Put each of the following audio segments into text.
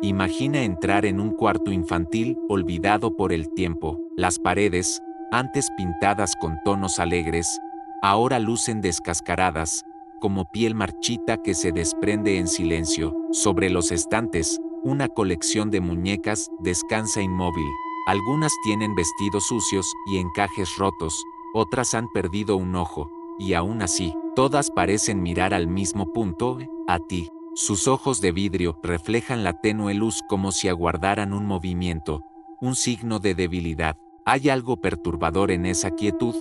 Imagina entrar en un cuarto infantil olvidado por el tiempo. Las paredes, antes pintadas con tonos alegres, ahora lucen descascaradas, como piel marchita que se desprende en silencio. Sobre los estantes, una colección de muñecas descansa inmóvil. Algunas tienen vestidos sucios y encajes rotos, otras han perdido un ojo, y aún así, todas parecen mirar al mismo punto, a ti. Sus ojos de vidrio reflejan la tenue luz como si aguardaran un movimiento, un signo de debilidad. Hay algo perturbador en esa quietud,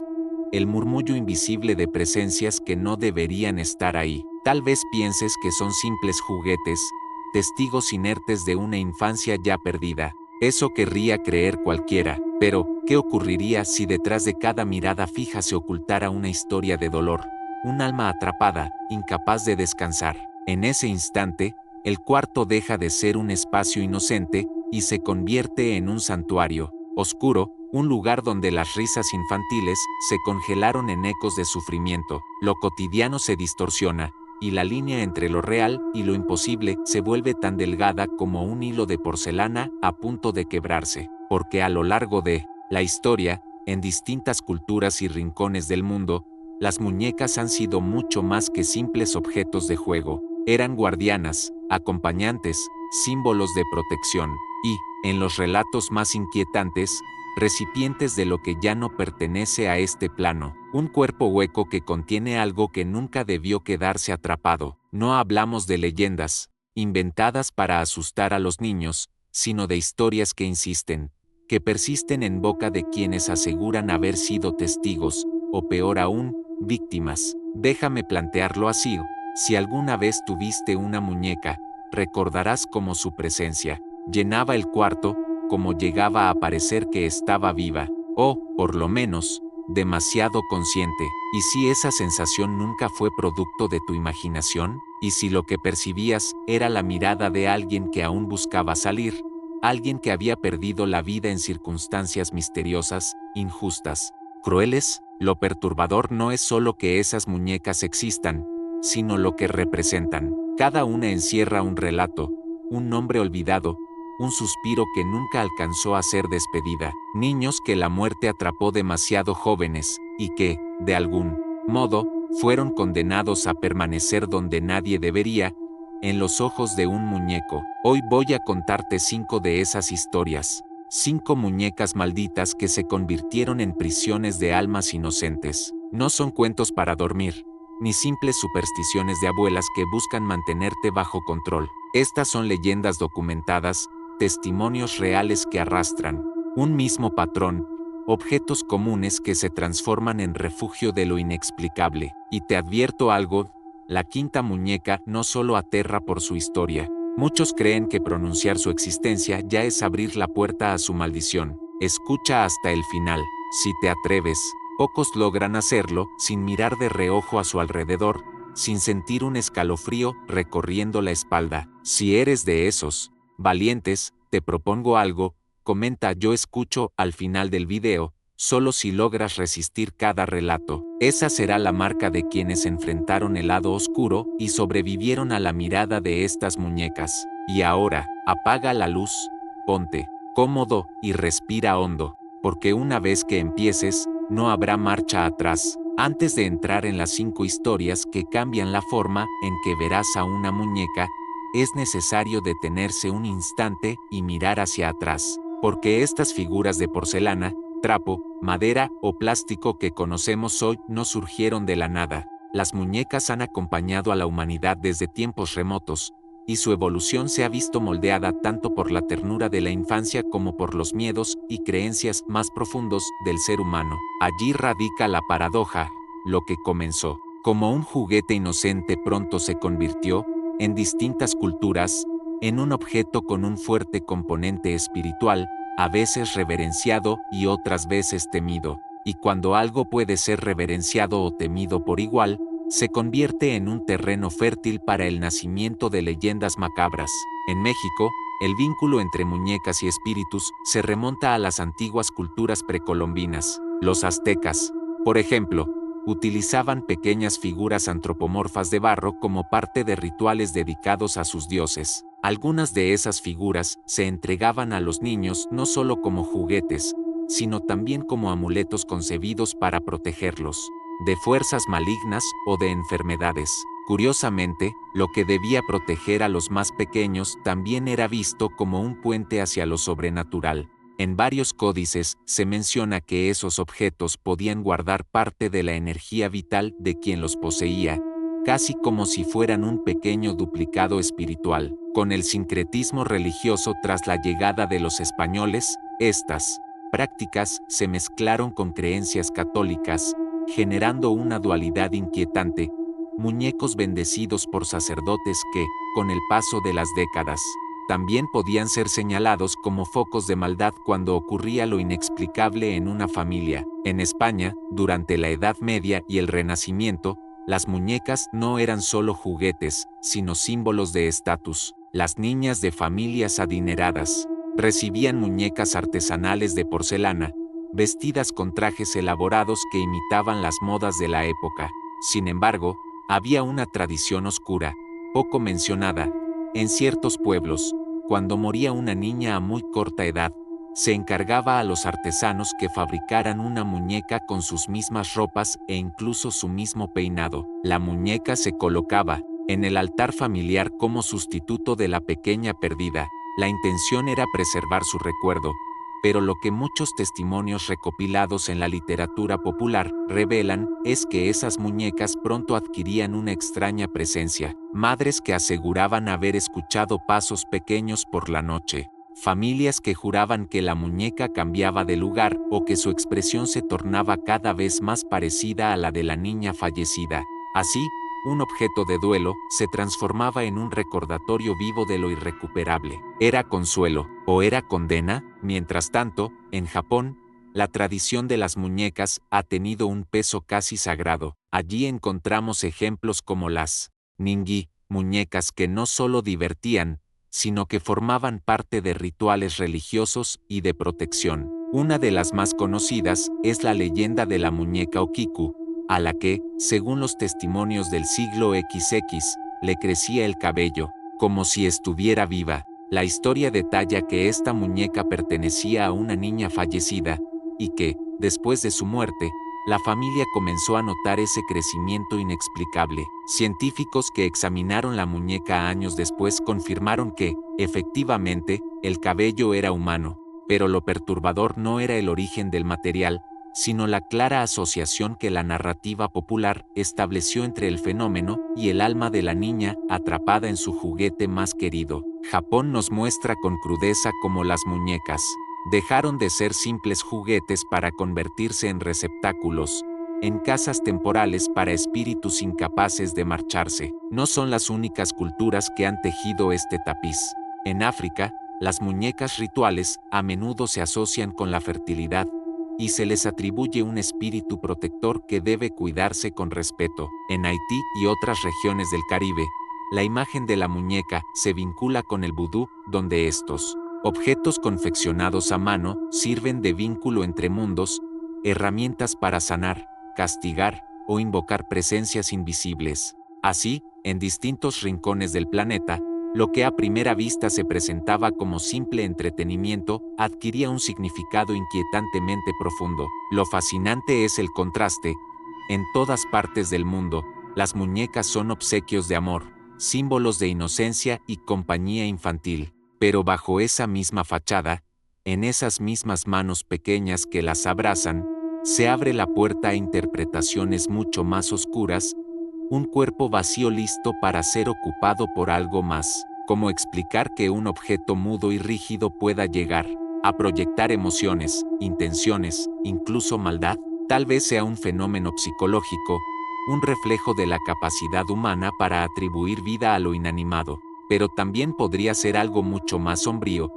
el murmullo invisible de presencias que no deberían estar ahí. Tal vez pienses que son simples juguetes, testigos inertes de una infancia ya perdida. Eso querría creer cualquiera, pero, ¿qué ocurriría si detrás de cada mirada fija se ocultara una historia de dolor? Un alma atrapada, incapaz de descansar. En ese instante, el cuarto deja de ser un espacio inocente y se convierte en un santuario, oscuro, un lugar donde las risas infantiles se congelaron en ecos de sufrimiento. Lo cotidiano se distorsiona, y la línea entre lo real y lo imposible se vuelve tan delgada como un hilo de porcelana a punto de quebrarse, porque a lo largo de la historia, en distintas culturas y rincones del mundo, las muñecas han sido mucho más que simples objetos de juego. Eran guardianas, acompañantes, símbolos de protección, y, en los relatos más inquietantes, recipientes de lo que ya no pertenece a este plano, un cuerpo hueco que contiene algo que nunca debió quedarse atrapado. No hablamos de leyendas, inventadas para asustar a los niños, sino de historias que insisten, que persisten en boca de quienes aseguran haber sido testigos, o peor aún, víctimas. Déjame plantearlo así: si alguna vez tuviste una muñeca, recordarás cómo su presencia llenaba el cuarto, como llegaba a parecer que estaba viva, o, por lo menos, demasiado consciente. ¿Y si esa sensación nunca fue producto de tu imaginación? ¿Y si lo que percibías era la mirada de alguien que aún buscaba salir? Alguien que había perdido la vida en circunstancias misteriosas, injustas, crueles. Lo perturbador no es solo que esas muñecas existan, sino lo que representan. Cada una encierra un relato, un nombre olvidado, un suspiro que nunca alcanzó a ser despedida. Niños que la muerte atrapó demasiado jóvenes, y que, de algún modo, fueron condenados a permanecer donde nadie debería, en los ojos de un muñeco. Hoy voy a contarte 5 de esas historias. 5 muñecas malditas que se convirtieron en prisiones de almas inocentes. No son cuentos para dormir, ni simples supersticiones de abuelas que buscan mantenerte bajo control. Estas son leyendas documentadas, testimonios reales que arrastran un mismo patrón, objetos comunes que se transforman en refugio de lo inexplicable. Y te advierto algo, la quinta muñeca no solo aterra por su historia. Muchos creen que pronunciar su existencia ya es abrir la puerta a su maldición. Escucha hasta el final. Si te atreves, pocos logran hacerlo sin mirar de reojo a su alrededor, sin sentir un escalofrío recorriendo la espalda. Si eres de esos valientes, te propongo algo: comenta "yo escucho" al final del video, solo si logras resistir cada relato. Esa será la marca de quienes enfrentaron el lado oscuro y sobrevivieron a la mirada de estas muñecas. Y ahora, apaga la luz, ponte cómodo y respira hondo, porque una vez que empieces, no habrá marcha atrás. Antes de entrar en las 5 historias que cambian la forma en que verás a una muñeca, es necesario detenerse un instante y mirar hacia atrás, porque estas figuras de porcelana, trapo, madera o plástico que conocemos hoy no surgieron de la nada. Las muñecas han acompañado a la humanidad desde tiempos remotos, y su evolución se ha visto moldeada tanto por la ternura de la infancia como por los miedos y creencias más profundos del ser humano. Allí radica la paradoja: lo que comenzó como un juguete inocente pronto se convirtió, en distintas culturas, en un objeto con un fuerte componente espiritual, a veces reverenciado y otras veces temido. Y cuando algo puede ser reverenciado o temido por igual, se convierte en un terreno fértil para el nacimiento de leyendas macabras. En México, el vínculo entre muñecas y espíritus se remonta a las antiguas culturas precolombinas. Los aztecas, por ejemplo, utilizaban pequeñas figuras antropomorfas de barro como parte de rituales dedicados a sus dioses. Algunas de esas figuras se entregaban a los niños no solo como juguetes, sino también como amuletos concebidos para protegerlos de fuerzas malignas o de enfermedades. Curiosamente, lo que debía proteger a los más pequeños también era visto como un puente hacia lo sobrenatural. En varios códices se menciona que esos objetos podían guardar parte de la energía vital de quien los poseía, casi como si fueran un pequeño duplicado espiritual. Con el sincretismo religioso tras la llegada de los españoles, estas prácticas se mezclaron con creencias católicas, generando una dualidad inquietante: muñecos bendecidos por sacerdotes que, con el paso de las décadas, también podían ser señalados como focos de maldad cuando ocurría lo inexplicable en una familia. En España, durante la Edad Media y el Renacimiento, las muñecas no eran solo juguetes, sino símbolos de estatus. Las niñas de familias adineradas recibían muñecas artesanales de porcelana, vestidas con trajes elaborados que imitaban las modas de la época. Sin embargo, había una tradición oscura, poco mencionada. En ciertos pueblos, cuando moría una niña a muy corta edad, se encargaba a los artesanos que fabricaran una muñeca con sus mismas ropas e incluso su mismo peinado. La muñeca se colocaba en el altar familiar como sustituto de la pequeña perdida. La intención era preservar su recuerdo, pero lo que muchos testimonios recopilados en la literatura popular revelan es que esas muñecas pronto adquirían una extraña presencia. Madres que aseguraban haber escuchado pasos pequeños por la noche. Familias que juraban que la muñeca cambiaba de lugar o que su expresión se tornaba cada vez más parecida a la de la niña fallecida. Así, un objeto de duelo se transformaba en un recordatorio vivo de lo irrecuperable. ¿Era consuelo o era condena? Mientras tanto, en Japón, la tradición de las muñecas ha tenido un peso casi sagrado. Allí encontramos ejemplos como las ningi, muñecas que no solo divertían, sino que formaban parte de rituales religiosos y de protección. Una de las más conocidas es la leyenda de la muñeca Okiku, a la que, según los testimonios del siglo XX, le crecía el cabello, como si estuviera viva. La historia detalla que esta muñeca pertenecía a una niña fallecida, y que, después de su muerte, la familia comenzó a notar ese crecimiento inexplicable. Científicos que examinaron la muñeca años después confirmaron que, efectivamente, el cabello era humano, pero lo perturbador no era el origen del material, sino la clara asociación que la narrativa popular estableció entre el fenómeno y el alma de la niña atrapada en su juguete más querido. Japón nos muestra con crudeza cómo las muñecas dejaron de ser simples juguetes para convertirse en receptáculos, en casas temporales para espíritus incapaces de marcharse. No son las únicas culturas que han tejido este tapiz. En África, las muñecas rituales a menudo se asocian con la fertilidad, y se les atribuye un espíritu protector que debe cuidarse con respeto. En Haití y otras regiones del Caribe, la imagen de la muñeca se vincula con el vudú, donde estos objetos confeccionados a mano sirven de vínculo entre mundos, herramientas para sanar, castigar o invocar presencias invisibles. Así, en distintos rincones del planeta, lo que a primera vista se presentaba como simple entretenimiento adquiría un significado inquietantemente profundo. Lo fascinante es el contraste. En todas partes del mundo, las muñecas son obsequios de amor, símbolos de inocencia y compañía infantil. Pero bajo esa misma fachada, en esas mismas manos pequeñas que las abrazan, se abre la puerta a interpretaciones mucho más oscuras, un cuerpo vacío listo para ser ocupado por algo más. ¿Cómo explicar que un objeto mudo y rígido pueda llegar a proyectar emociones, intenciones, incluso maldad? Tal vez sea un fenómeno psicológico, un reflejo de la capacidad humana para atribuir vida a lo inanimado, pero también podría ser algo mucho más sombrío,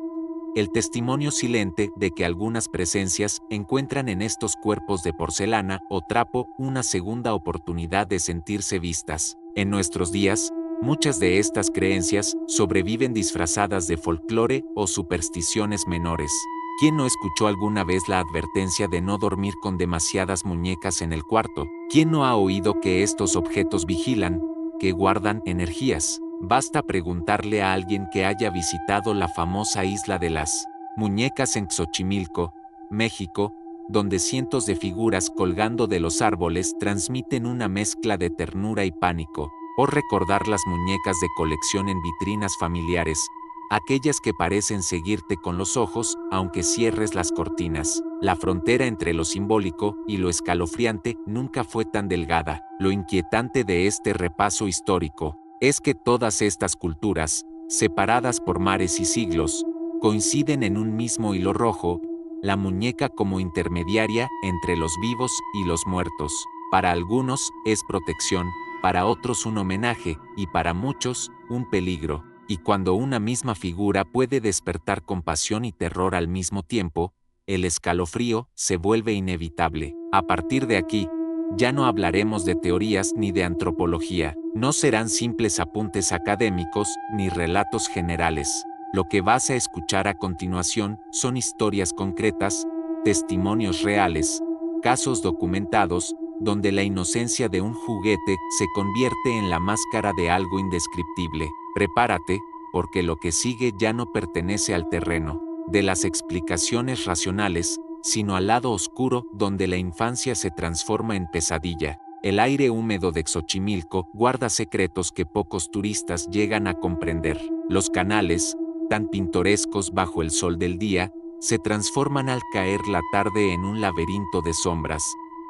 el testimonio silente de que algunas presencias encuentran en estos cuerpos de porcelana o trapo una segunda oportunidad de sentirse vistas. En nuestros días, muchas de estas creencias sobreviven disfrazadas de folclore o supersticiones menores. ¿Quién no escuchó alguna vez la advertencia de no dormir con demasiadas muñecas en el cuarto? ¿Quién no ha oído que estos objetos vigilan, que guardan energías? Basta preguntarle a alguien que haya visitado la famosa isla de las muñecas en Xochimilco, México, donde cientos de figuras colgando de los árboles transmiten una mezcla de ternura y pánico, o recordar las muñecas de colección en vitrinas familiares, aquellas que parecen seguirte con los ojos aunque cierres las cortinas. La frontera entre lo simbólico y lo escalofriante nunca fue tan delgada. Lo inquietante de este repaso histórico es que todas estas culturas, separadas por mares y siglos, coinciden en un mismo hilo rojo, la muñeca como intermediaria entre los vivos y los muertos. Para algunos es protección, para otros un homenaje y para muchos un peligro. Y cuando una misma figura puede despertar compasión y terror al mismo tiempo, el escalofrío se vuelve inevitable. A partir de aquí, ya no hablaremos de teorías ni de antropología, no serán simples apuntes académicos ni relatos generales. Lo que vas a escuchar a continuación son historias concretas, testimonios reales, casos documentados, donde la inocencia de un juguete se convierte en la máscara de algo indescriptible. Prepárate, porque lo que sigue ya no pertenece al terreno de las explicaciones racionales, sino al lado oscuro donde la infancia se transforma en pesadilla. El aire húmedo de Xochimilco guarda secretos que pocos turistas llegan a comprender. Los canales, tan pintorescos bajo el sol del día, se transforman al caer la tarde en un laberinto de sombras,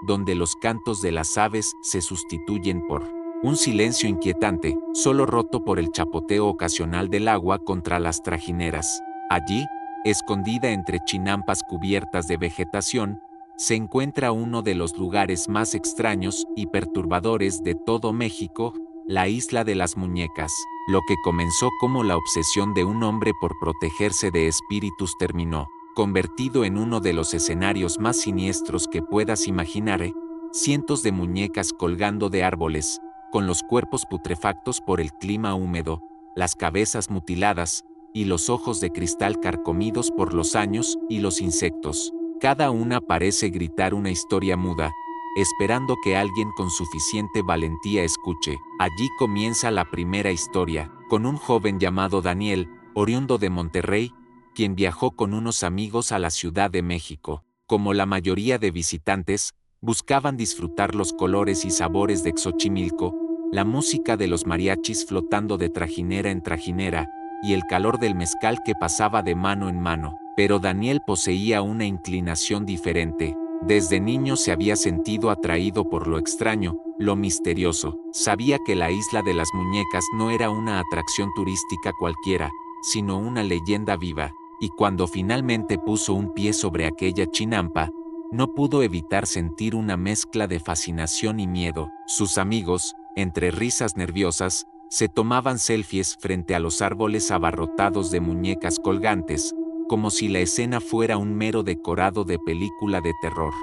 donde los cantos de las aves se sustituyen por un silencio inquietante, solo roto por el chapoteo ocasional del agua contra las trajineras. Allí, escondida entre chinampas cubiertas de vegetación, se encuentra uno de los lugares más extraños y perturbadores de todo México, la Isla de las Muñecas. Lo que comenzó como la obsesión de un hombre por protegerse de espíritus terminó convertido en uno de los escenarios más siniestros que puedas imaginar. Cientos de muñecas colgando de árboles, con los cuerpos putrefactos por el clima húmedo, las cabezas mutiladas, y los ojos de cristal carcomidos por los años y los insectos. Cada una parece gritar una historia muda, esperando que alguien con suficiente valentía escuche. Allí comienza la primera historia, con un joven llamado Daniel, oriundo de Monterrey, quien viajó con unos amigos a la Ciudad de México. Como la mayoría de visitantes, buscaban disfrutar los colores y sabores de Xochimilco, la música de los mariachis flotando de trajinera en trajinera, y el calor del mezcal que pasaba de mano en mano. Pero Daniel poseía una inclinación diferente. Desde niño se había sentido atraído por lo extraño, lo misterioso. Sabía que la Isla de las Muñecas no era una atracción turística cualquiera, sino una leyenda viva. Y cuando finalmente puso un pie sobre aquella chinampa, no pudo evitar sentir una mezcla de fascinación y miedo. Sus amigos, entre risas nerviosas, se tomaban selfies frente a los árboles abarrotados de muñecas colgantes, como si la escena fuera un mero decorado de película de terror.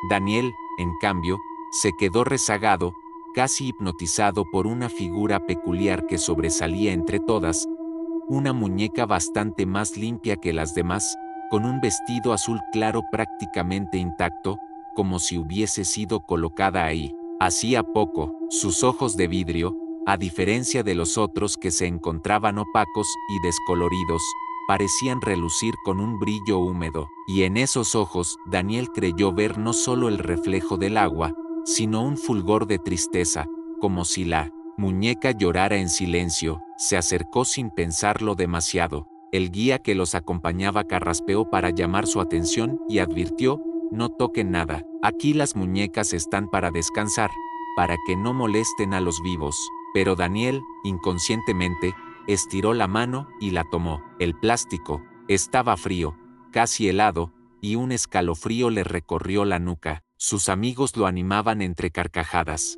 Daniel, en cambio, se quedó rezagado, casi hipnotizado por una figura peculiar que sobresalía entre todas, una muñeca bastante más limpia que las demás, con un vestido azul claro prácticamente intacto, como si hubiese sido colocada ahí. Hacía poco, sus ojos de vidrio, a diferencia de los otros que se encontraban opacos y descoloridos, parecían relucir con un brillo húmedo, y en esos ojos Daniel creyó ver no solo el reflejo del agua, sino un fulgor de tristeza, como si la muñeca llorara en silencio. Se acercó sin pensarlo demasiado. El guía que los acompañaba carraspeó para llamar su atención y advirtió: no toquen nada, aquí las muñecas están para descansar, para que no molesten a los vivos. Pero Daniel, inconscientemente, estiró la mano y la tomó. El plástico estaba frío, casi helado, y un escalofrío le recorrió la nuca. Sus amigos lo animaban entre carcajadas.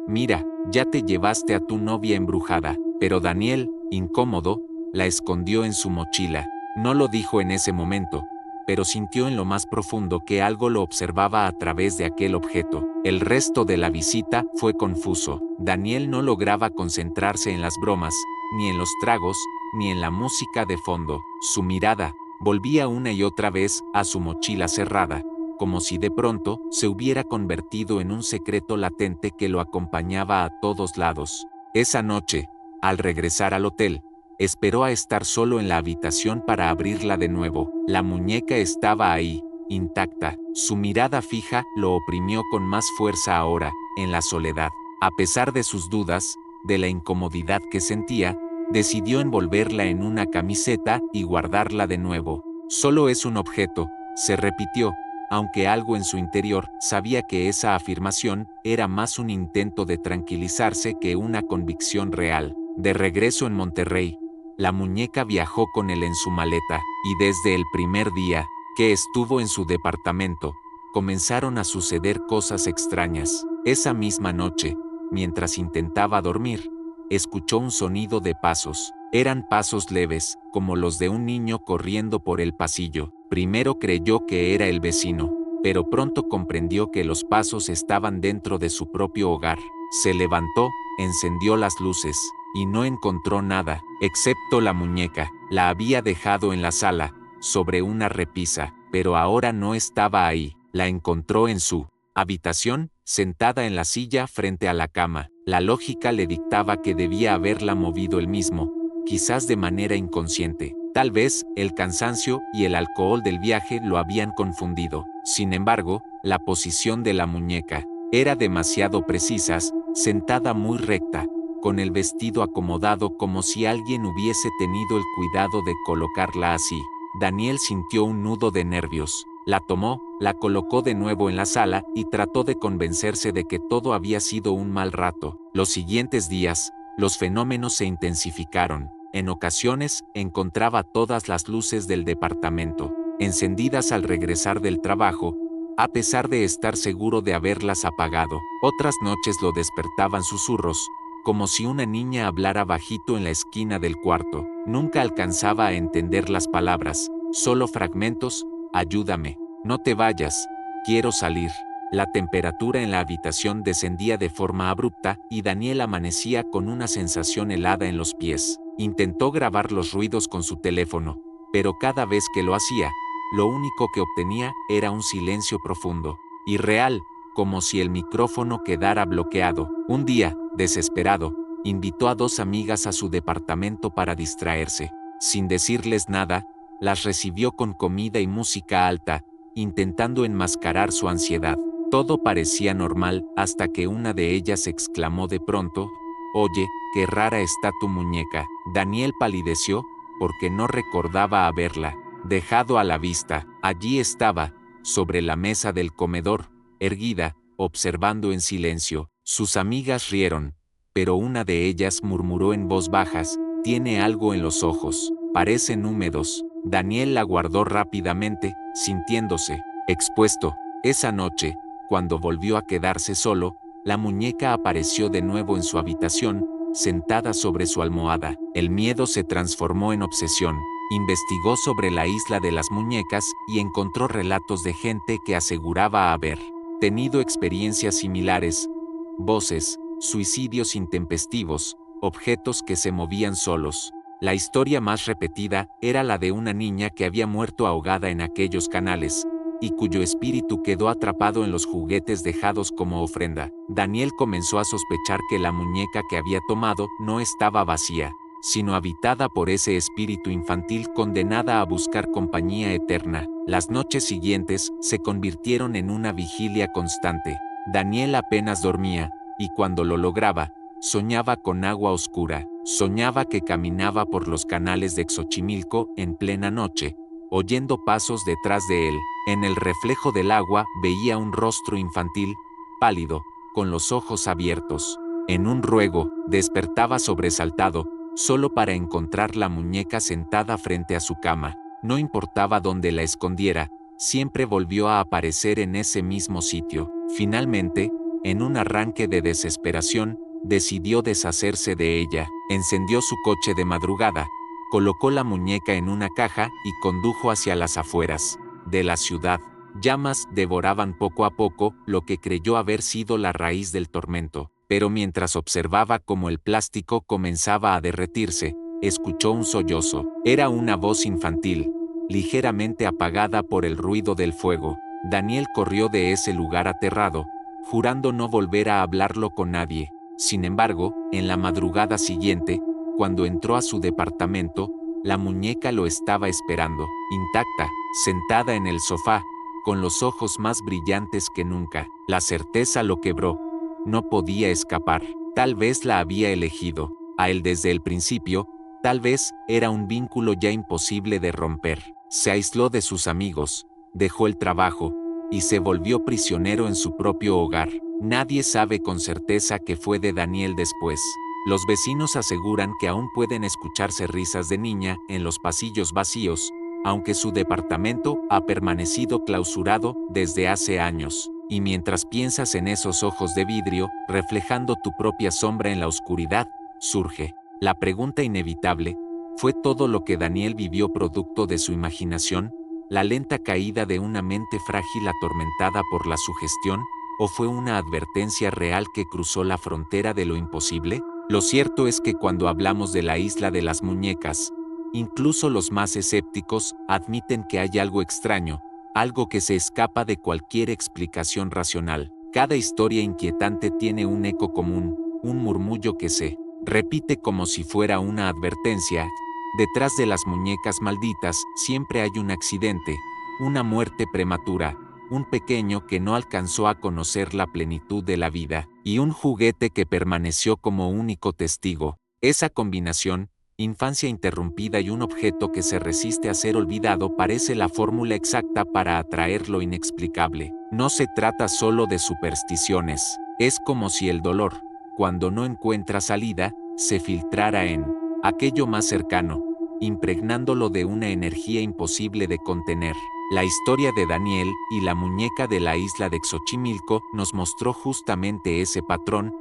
Mira, ya te llevaste a tu novia embrujada. Pero Daniel, incómodo, la escondió en su mochila. No lo dijo en ese momento, pero sintió en lo más profundo que algo lo observaba a través de aquel objeto. El resto de la visita fue confuso. Daniel no lograba concentrarse en las bromas, ni en los tragos, ni en la música de fondo. Su mirada volvía una y otra vez a su mochila cerrada, como si de pronto se hubiera convertido en un secreto latente que lo acompañaba a todos lados. Esa noche, Al regresar al hotel, esperó a estar solo en la habitación para abrirla de nuevo. La muñeca estaba ahí, intacta. Su mirada fija lo oprimió con más fuerza ahora, en la soledad. A pesar de sus dudas, de la incomodidad que sentía, decidió envolverla en una camiseta y guardarla de nuevo. Solo es un objeto, se repitió, aunque algo en su interior sabía que esa afirmación era más un intento de tranquilizarse que una convicción real. De regreso en Monterrey, la muñeca viajó con él en su maleta, y desde el primer día que estuvo en su departamento, comenzaron a suceder cosas extrañas. Esa misma noche, mientras intentaba dormir, escuchó un sonido de pasos. Eran pasos leves, como los de un niño corriendo por el pasillo. Primero creyó que era el vecino, pero pronto comprendió que los pasos estaban dentro de su propio hogar. Se levantó, encendió las luces, y no encontró nada, excepto la muñeca. La había dejado en la sala, sobre una repisa, pero ahora no estaba ahí. La encontró en su habitación, sentada en la silla frente a la cama. La lógica le dictaba que debía haberla movido él mismo, quizás de manera inconsciente. Tal vez el cansancio y el alcohol del viaje lo habían confundido. Sin embargo, la posición de la muñeca era demasiado precisa, sentada muy recta, con el vestido acomodado como si alguien hubiese tenido el cuidado de colocarla así. Daniel sintió un nudo de nervios. La tomó, la colocó de nuevo en la sala y trató de convencerse de que todo había sido un mal rato. Los siguientes días, los fenómenos se intensificaron. En ocasiones, encontraba todas las luces del departamento encendidas al regresar del trabajo, a pesar de estar seguro de haberlas apagado. Otras noches lo despertaban susurros, como si una niña hablara bajito en la esquina del cuarto. Nunca alcanzaba a entender las palabras, solo fragmentos: ayúdame, no te vayas, quiero salir. La temperatura en la habitación descendía de forma abrupta y Daniel amanecía con una sensación helada en los pies. Intentó grabar los ruidos con su teléfono, pero cada vez que lo hacía, lo único que obtenía era un silencio profundo, irreal, como si el micrófono quedara bloqueado. Un día, desesperado, invitó a 2 amigas a su departamento para distraerse. Sin decirles nada, las recibió con comida y música alta, intentando enmascarar su ansiedad. Todo parecía normal hasta que una de ellas exclamó de pronto: «Oye, qué rara está tu muñeca». Daniel palideció, porque no recordaba haberla dejado a la vista. Allí estaba, sobre la mesa del comedor, erguida, observando en silencio. Sus amigas rieron, pero una de ellas murmuró en voz baja: «Tiene algo en los ojos, parecen húmedos». Daniel la guardó rápidamente, sintiéndose expuesto. Esa noche, cuando volvió a quedarse solo, la muñeca apareció de nuevo en su habitación, sentada sobre su almohada. El miedo se transformó en obsesión. Investigó sobre la isla de las muñecas y encontró relatos de gente que aseguraba haber tenido experiencias similares: voces, suicidios intempestivos, objetos que se movían solos. La historia más repetida era la de una niña que había muerto ahogada en aquellos canales, y cuyo espíritu quedó atrapado en los juguetes dejados como ofrenda. Daniel comenzó a sospechar que la muñeca que había tomado no estaba vacía, sino habitada por ese espíritu infantil condenada a buscar compañía eterna. Las noches siguientes se convirtieron en una vigilia constante. Daniel apenas dormía, y cuando lo lograba, soñaba con agua oscura. Soñaba que caminaba por los canales de Xochimilco en plena noche, oyendo pasos detrás de él. En el reflejo del agua veía un rostro infantil, pálido, con los ojos abiertos. En un ruego, despertaba sobresaltado, solo para encontrar la muñeca sentada frente a su cama. No importaba dónde la escondiera, siempre volvió a aparecer en ese mismo sitio. Finalmente, en un arranque de desesperación, decidió deshacerse de ella. Encendió su coche de madrugada, colocó la muñeca en una caja y condujo hacia las afueras de la ciudad. Llamas devoraban poco a poco lo que creyó haber sido la raíz del tormento, pero mientras observaba cómo el plástico comenzaba a derretirse, escuchó un sollozo. Era una voz infantil, ligeramente apagada por el ruido del fuego. Daniel corrió de ese lugar aterrado, jurando no volver a hablarlo con nadie. Sin embargo, en la madrugada siguiente, cuando entró a su departamento, la muñeca lo estaba esperando, intacta, sentada en el sofá, con los ojos más brillantes que nunca. La certeza lo quebró. No podía escapar. Tal vez la había elegido a él desde el principio, tal vez era un vínculo ya imposible de romper. Se aisló de sus amigos, dejó el trabajo, y se volvió prisionero en su propio hogar. Nadie sabe con certeza qué fue de Daniel después. Los vecinos aseguran que aún pueden escucharse risas de niña en los pasillos vacíos, aunque su departamento ha permanecido clausurado desde hace años. Y mientras piensas en esos ojos de vidrio, reflejando tu propia sombra en la oscuridad, surge la pregunta inevitable: ¿fue todo lo que Daniel vivió producto de su imaginación, la lenta caída de una mente frágil atormentada por la sugestión, o fue una advertencia real que cruzó la frontera de lo imposible? Lo cierto es que cuando hablamos de la isla de las muñecas, incluso los más escépticos admiten que hay algo extraño, algo que se escapa de cualquier explicación racional. Cada historia inquietante tiene un eco común, un murmullo que se repite como si fuera una advertencia. Detrás de las muñecas malditas siempre hay un accidente, una muerte prematura, un pequeño que no alcanzó a conocer la plenitud de la vida, y un juguete que permaneció como único testigo. Esa combinación, infancia interrumpida y un objeto que se resiste a ser olvidado, parece la fórmula exacta para atraer lo inexplicable. No se trata solo de supersticiones, es como si el dolor, cuando no encuentra salida, se filtrara en aquello más cercano, impregnándolo de una energía imposible de contener. La historia de Daniel y la muñeca de la isla de Xochimilco nos mostró justamente ese patrón: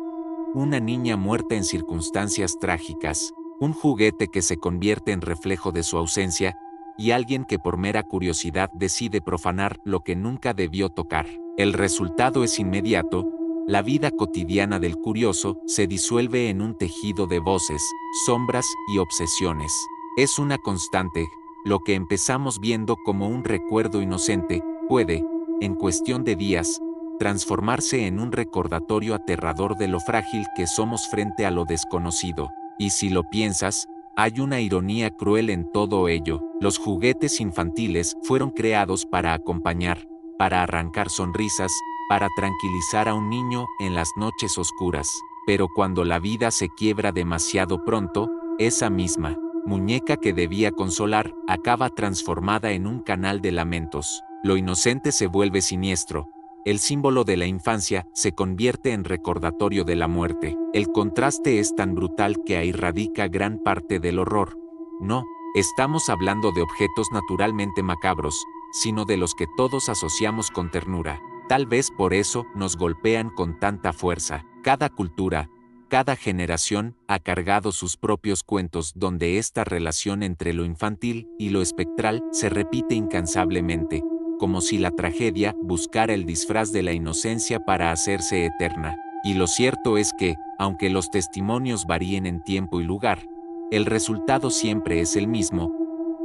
una niña muerta en circunstancias trágicas, un juguete que se convierte en reflejo de su ausencia, y alguien que por mera curiosidad decide profanar lo que nunca debió tocar. El resultado es inmediato: la vida cotidiana del curioso se disuelve en un tejido de voces, sombras y obsesiones. Es una constante. Lo que empezamos viendo como un recuerdo inocente puede, en cuestión de días, transformarse en un recordatorio aterrador de lo frágil que somos frente a lo desconocido. Y si lo piensas, hay una ironía cruel en todo ello. Los juguetes infantiles fueron creados para acompañar, para arrancar sonrisas, para tranquilizar a un niño en las noches oscuras. Pero cuando la vida se quiebra demasiado pronto, esa misma muñeca que debía consolar acaba transformada en un canal de lamentos. Lo inocente se vuelve siniestro. El símbolo de la infancia se convierte en recordatorio de la muerte. El contraste es tan brutal que ahí radica gran parte del horror. No estamos hablando de objetos naturalmente macabros, sino de los que todos asociamos con ternura. Tal vez por eso nos golpean con tanta fuerza. Cada cultura, cada generación ha cargado sus propios cuentos donde esta relación entre lo infantil y lo espectral se repite incansablemente, como si la tragedia buscara el disfraz de la inocencia para hacerse eterna. Y lo cierto es que, aunque los testimonios varíen en tiempo y lugar, el resultado siempre es el mismo: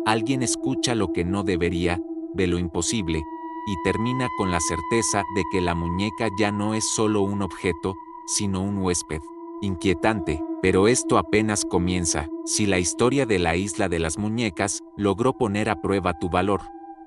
alguien escucha lo que no debería, ve lo imposible, y termina con la certeza de que la muñeca ya no es solo un objeto, sino un huésped. Inquietante, pero esto apenas comienza. Si la historia de la isla de las muñecas logró poner a prueba tu valor,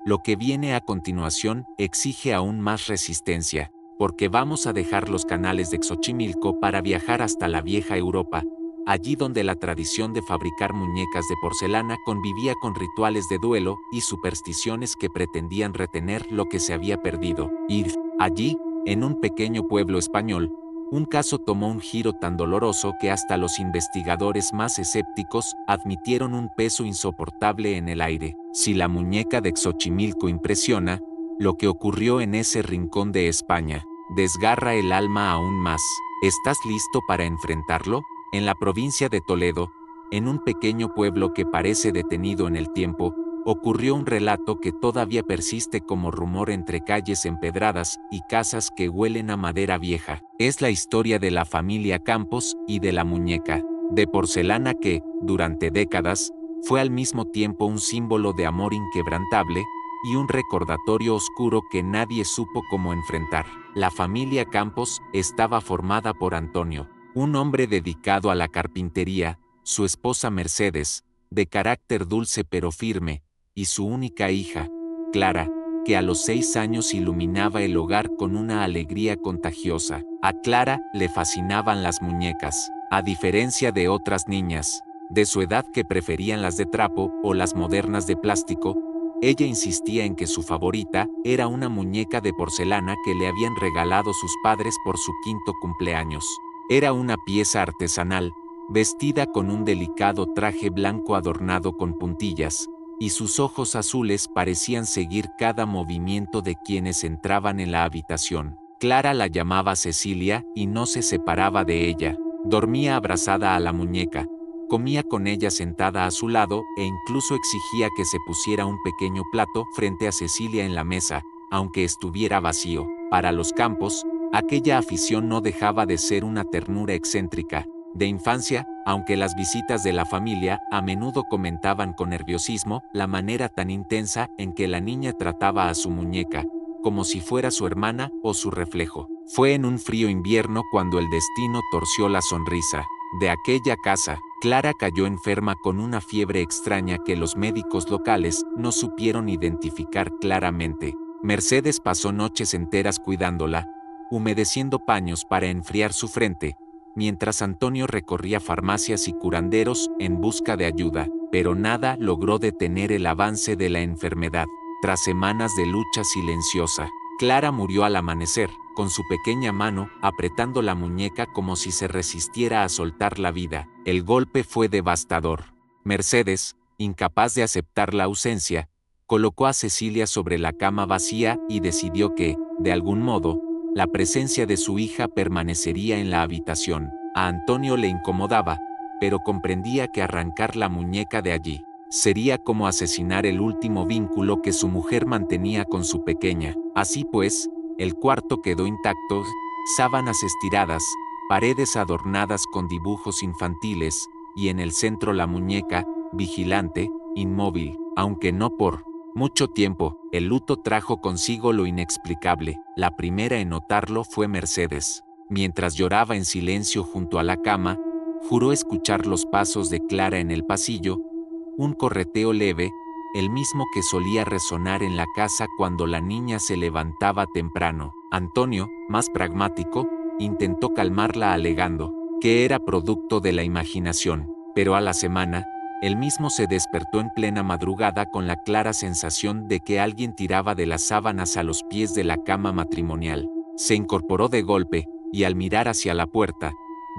lo que viene a continuación exige aún más resistencia, porque vamos a dejar los canales de Xochimilco para viajar hasta la vieja Europa, allí donde la tradición de fabricar muñecas de porcelana convivía con rituales de duelo y supersticiones que pretendían retener lo que se había perdido. Y allí, en un pequeño pueblo español, un caso tomó un giro tan doloroso que hasta los investigadores más escépticos admitieron un peso insoportable en el aire. Si la muñeca de Xochimilco impresiona, lo que ocurrió en ese rincón de España desgarra el alma aún más. ¿Estás listo para enfrentarlo? En la provincia de Toledo, en un pequeño pueblo que parece detenido en el tiempo, ocurrió un relato que todavía persiste como rumor entre calles empedradas y casas que huelen a madera vieja. Es la historia de la familia Campos y de la muñeca de porcelana que, durante décadas, fue al mismo tiempo un símbolo de amor inquebrantable y un recordatorio oscuro que nadie supo cómo enfrentar. La familia Campos estaba formada por Antonio, un hombre dedicado a la carpintería, su esposa Mercedes, de carácter dulce pero firme, y su única hija, Clara, que a los 6 años iluminaba el hogar con una alegría contagiosa. A Clara le fascinaban las muñecas, a diferencia de otras niñas de su edad que preferían las de trapo o las modernas de plástico. Ella insistía en que su favorita era una muñeca de porcelana que le habían regalado sus padres por su 5º cumpleaños. Era una pieza artesanal, vestida con un delicado traje blanco adornado con puntillas, y sus ojos azules parecían seguir cada movimiento de quienes entraban en la habitación. Clara la llamaba Cecilia y no se separaba de ella. Dormía abrazada a la muñeca, comía con ella sentada a su lado e incluso exigía que se pusiera un pequeño plato frente a Cecilia en la mesa, aunque estuviera vacío. Para los Campos, aquella afición no dejaba de ser una ternura excéntrica, de infancia, aunque las visitas de la familia a menudo comentaban con nerviosismo la manera tan intensa en que la niña trataba a su muñeca, como si fuera su hermana o su reflejo. Fue en un frío invierno cuando el destino torció la sonrisa de aquella casa. Clara cayó enferma con una fiebre extraña que los médicos locales no supieron identificar claramente. Mercedes pasó noches enteras cuidándola, humedeciendo paños para enfriar su frente, mientras Antonio recorría farmacias y curanderos en busca de ayuda, pero nada logró detener el avance de la enfermedad. Tras semanas de lucha silenciosa, Clara murió al amanecer, con su pequeña mano apretando la muñeca como si se resistiera a soltar la vida. El golpe fue devastador. Mercedes, incapaz de aceptar la ausencia, colocó a Cecilia sobre la cama vacía y decidió que, de algún modo, la presencia de su hija permanecería en la habitación. A Antonio le incomodaba, pero comprendía que arrancar la muñeca de allí sería como asesinar el último vínculo que su mujer mantenía con su pequeña. Así pues, el cuarto quedó intacto, sábanas estiradas, paredes adornadas con dibujos infantiles, y en el centro la muñeca, vigilante, inmóvil, aunque no por mucho tiempo. El luto trajo consigo lo inexplicable. La primera en notarlo fue Mercedes. Mientras lloraba en silencio junto a la cama, juró escuchar los pasos de Clara en el pasillo, un correteo leve, el mismo que solía resonar en la casa cuando la niña se levantaba temprano. Antonio, más pragmático, intentó calmarla alegando que era producto de la imaginación, pero a la semana, él mismo se despertó en plena madrugada con la clara sensación de que alguien tiraba de las sábanas a los pies de la cama matrimonial. Se incorporó de golpe, y al mirar hacia la puerta,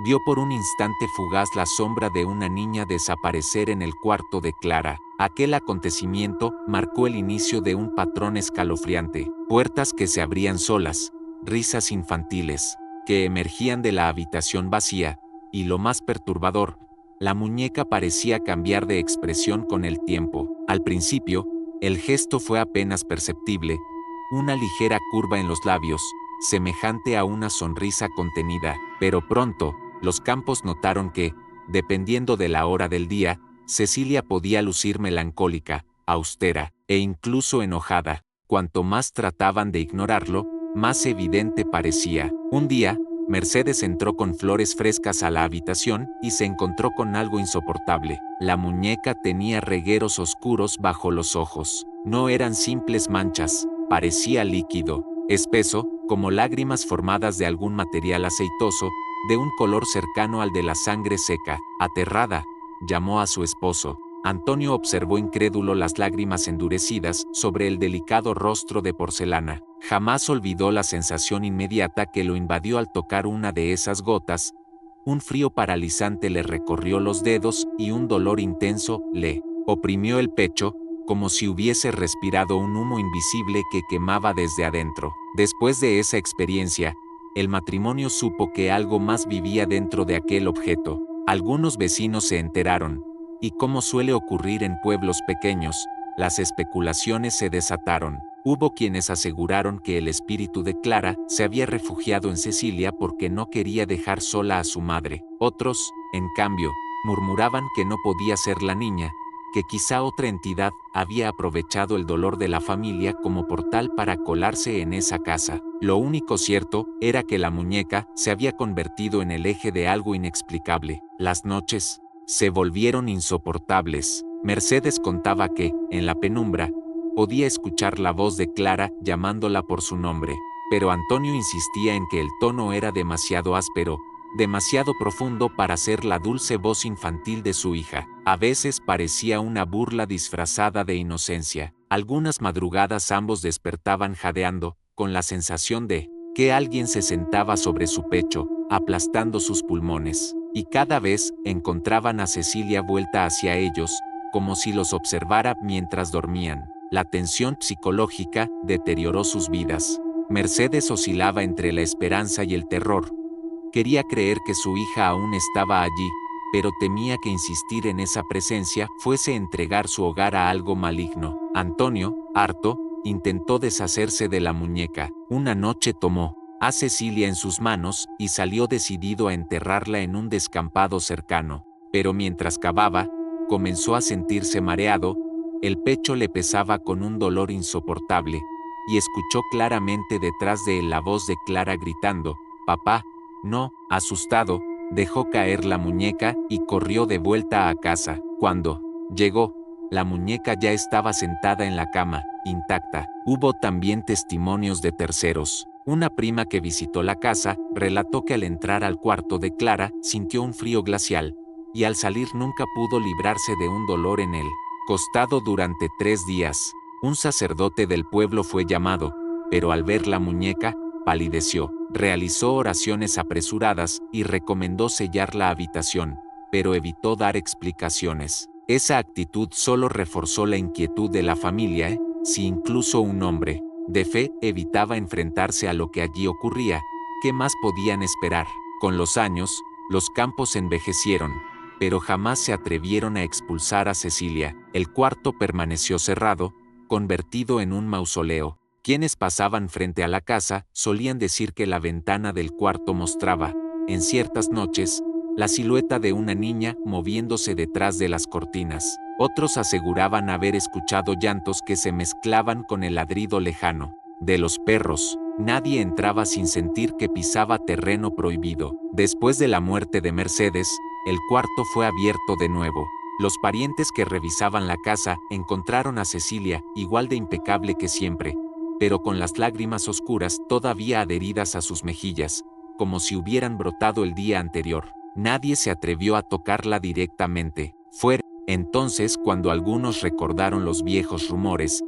vio por un instante fugaz la sombra de una niña desaparecer en el cuarto de Clara. Aquel acontecimiento marcó el inicio de un patrón escalofriante. Puertas que se abrían solas, risas infantiles que emergían de la habitación vacía, y lo más perturbador, la muñeca parecía cambiar de expresión con el tiempo. Al principio, el gesto fue apenas perceptible, una ligera curva en los labios, semejante a una sonrisa contenida, pero pronto, los Campos notaron que, dependiendo de la hora del día, Cecilia podía lucir melancólica, austera, e incluso enojada. Cuanto más trataban de ignorarlo, más evidente parecía. Un día, Mercedes entró con flores frescas a la habitación y se encontró con algo insoportable. La muñeca tenía regueros oscuros bajo los ojos. No eran simples manchas, parecía líquido, espeso, como lágrimas formadas de algún material aceitoso, de un color cercano al de la sangre seca. Aterrada, llamó a su esposo. Antonio observó incrédulo las lágrimas endurecidas sobre el delicado rostro de porcelana. Jamás olvidó la sensación inmediata que lo invadió al tocar una de esas gotas. Un frío paralizante le recorrió los dedos y un dolor intenso le oprimió el pecho, como si hubiese respirado un humo invisible que quemaba desde adentro. Después de esa experiencia, el matrimonio supo que algo más vivía dentro de aquel objeto. Algunos vecinos se enteraron, y como suele ocurrir en pueblos pequeños, las especulaciones se desataron. Hubo quienes aseguraron que el espíritu de Clara se había refugiado en Cecilia porque no quería dejar sola a su madre. Otros, en cambio, murmuraban que no podía ser la niña, que quizá otra entidad había aprovechado el dolor de la familia como portal para colarse en esa casa. Lo único cierto era que la muñeca se había convertido en el eje de algo inexplicable. Las noches se volvieron insoportables. Mercedes contaba que, en la penumbra, podía escuchar la voz de Clara llamándola por su nombre, pero Antonio insistía en que el tono era demasiado áspero, demasiado profundo para ser la dulce voz infantil de su hija. A veces parecía una burla disfrazada de inocencia. Algunas madrugadas ambos despertaban jadeando, con la sensación de que alguien se sentaba sobre su pecho, aplastando sus pulmones, y cada vez encontraban a Cecilia vuelta hacia ellos, como si los observara mientras dormían. La tensión psicológica deterioró sus vidas. Mercedes oscilaba entre la esperanza y el terror. Quería creer que su hija aún estaba allí, pero temía que insistir en esa presencia fuese entregar su hogar a algo maligno. Antonio, harto, intentó deshacerse de la muñeca. Una noche tomó a Cecilia en sus manos y salió decidido a enterrarla en un descampado cercano. Pero mientras cavaba, comenzó a sentirse mareado, el pecho le pesaba con un dolor insoportable, y escuchó claramente detrás de él la voz de Clara gritando: «Papá». No, asustado, dejó caer la muñeca y corrió de vuelta a casa. Cuando llegó, la muñeca ya estaba sentada en la cama, intacta. Hubo también testimonios de terceros. Una prima que visitó la casa relató que al entrar al cuarto de Clara sintió un frío glacial, y al salir nunca pudo librarse de un dolor en el costado durante 3 días. Un sacerdote del pueblo fue llamado, pero al ver la muñeca, palideció. Realizó oraciones apresuradas y recomendó sellar la habitación, pero evitó dar explicaciones. Esa actitud solo reforzó la inquietud de la familia, si incluso un hombre de fe evitaba enfrentarse a lo que allí ocurría, ¿qué más podían esperar? Con los años, los Campos envejecieron, pero jamás se atrevieron a expulsar a Cecilia. El cuarto permaneció cerrado, convertido en un mausoleo. Quienes pasaban frente a la casa solían decir que la ventana del cuarto mostraba, en ciertas noches, la silueta de una niña moviéndose detrás de las cortinas. Otros aseguraban haber escuchado llantos que se mezclaban con el ladrido lejano de los perros. Nadie entraba sin sentir que pisaba terreno prohibido. Después de la muerte de Mercedes, el cuarto fue abierto de nuevo. Los parientes que revisaban la casa encontraron a Cecilia igual de impecable que siempre, pero con las lágrimas oscuras todavía adheridas a sus mejillas, como si hubieran brotado el día anterior. Nadie se atrevió a tocarla directamente. Fue entonces cuando algunos recordaron los viejos rumores,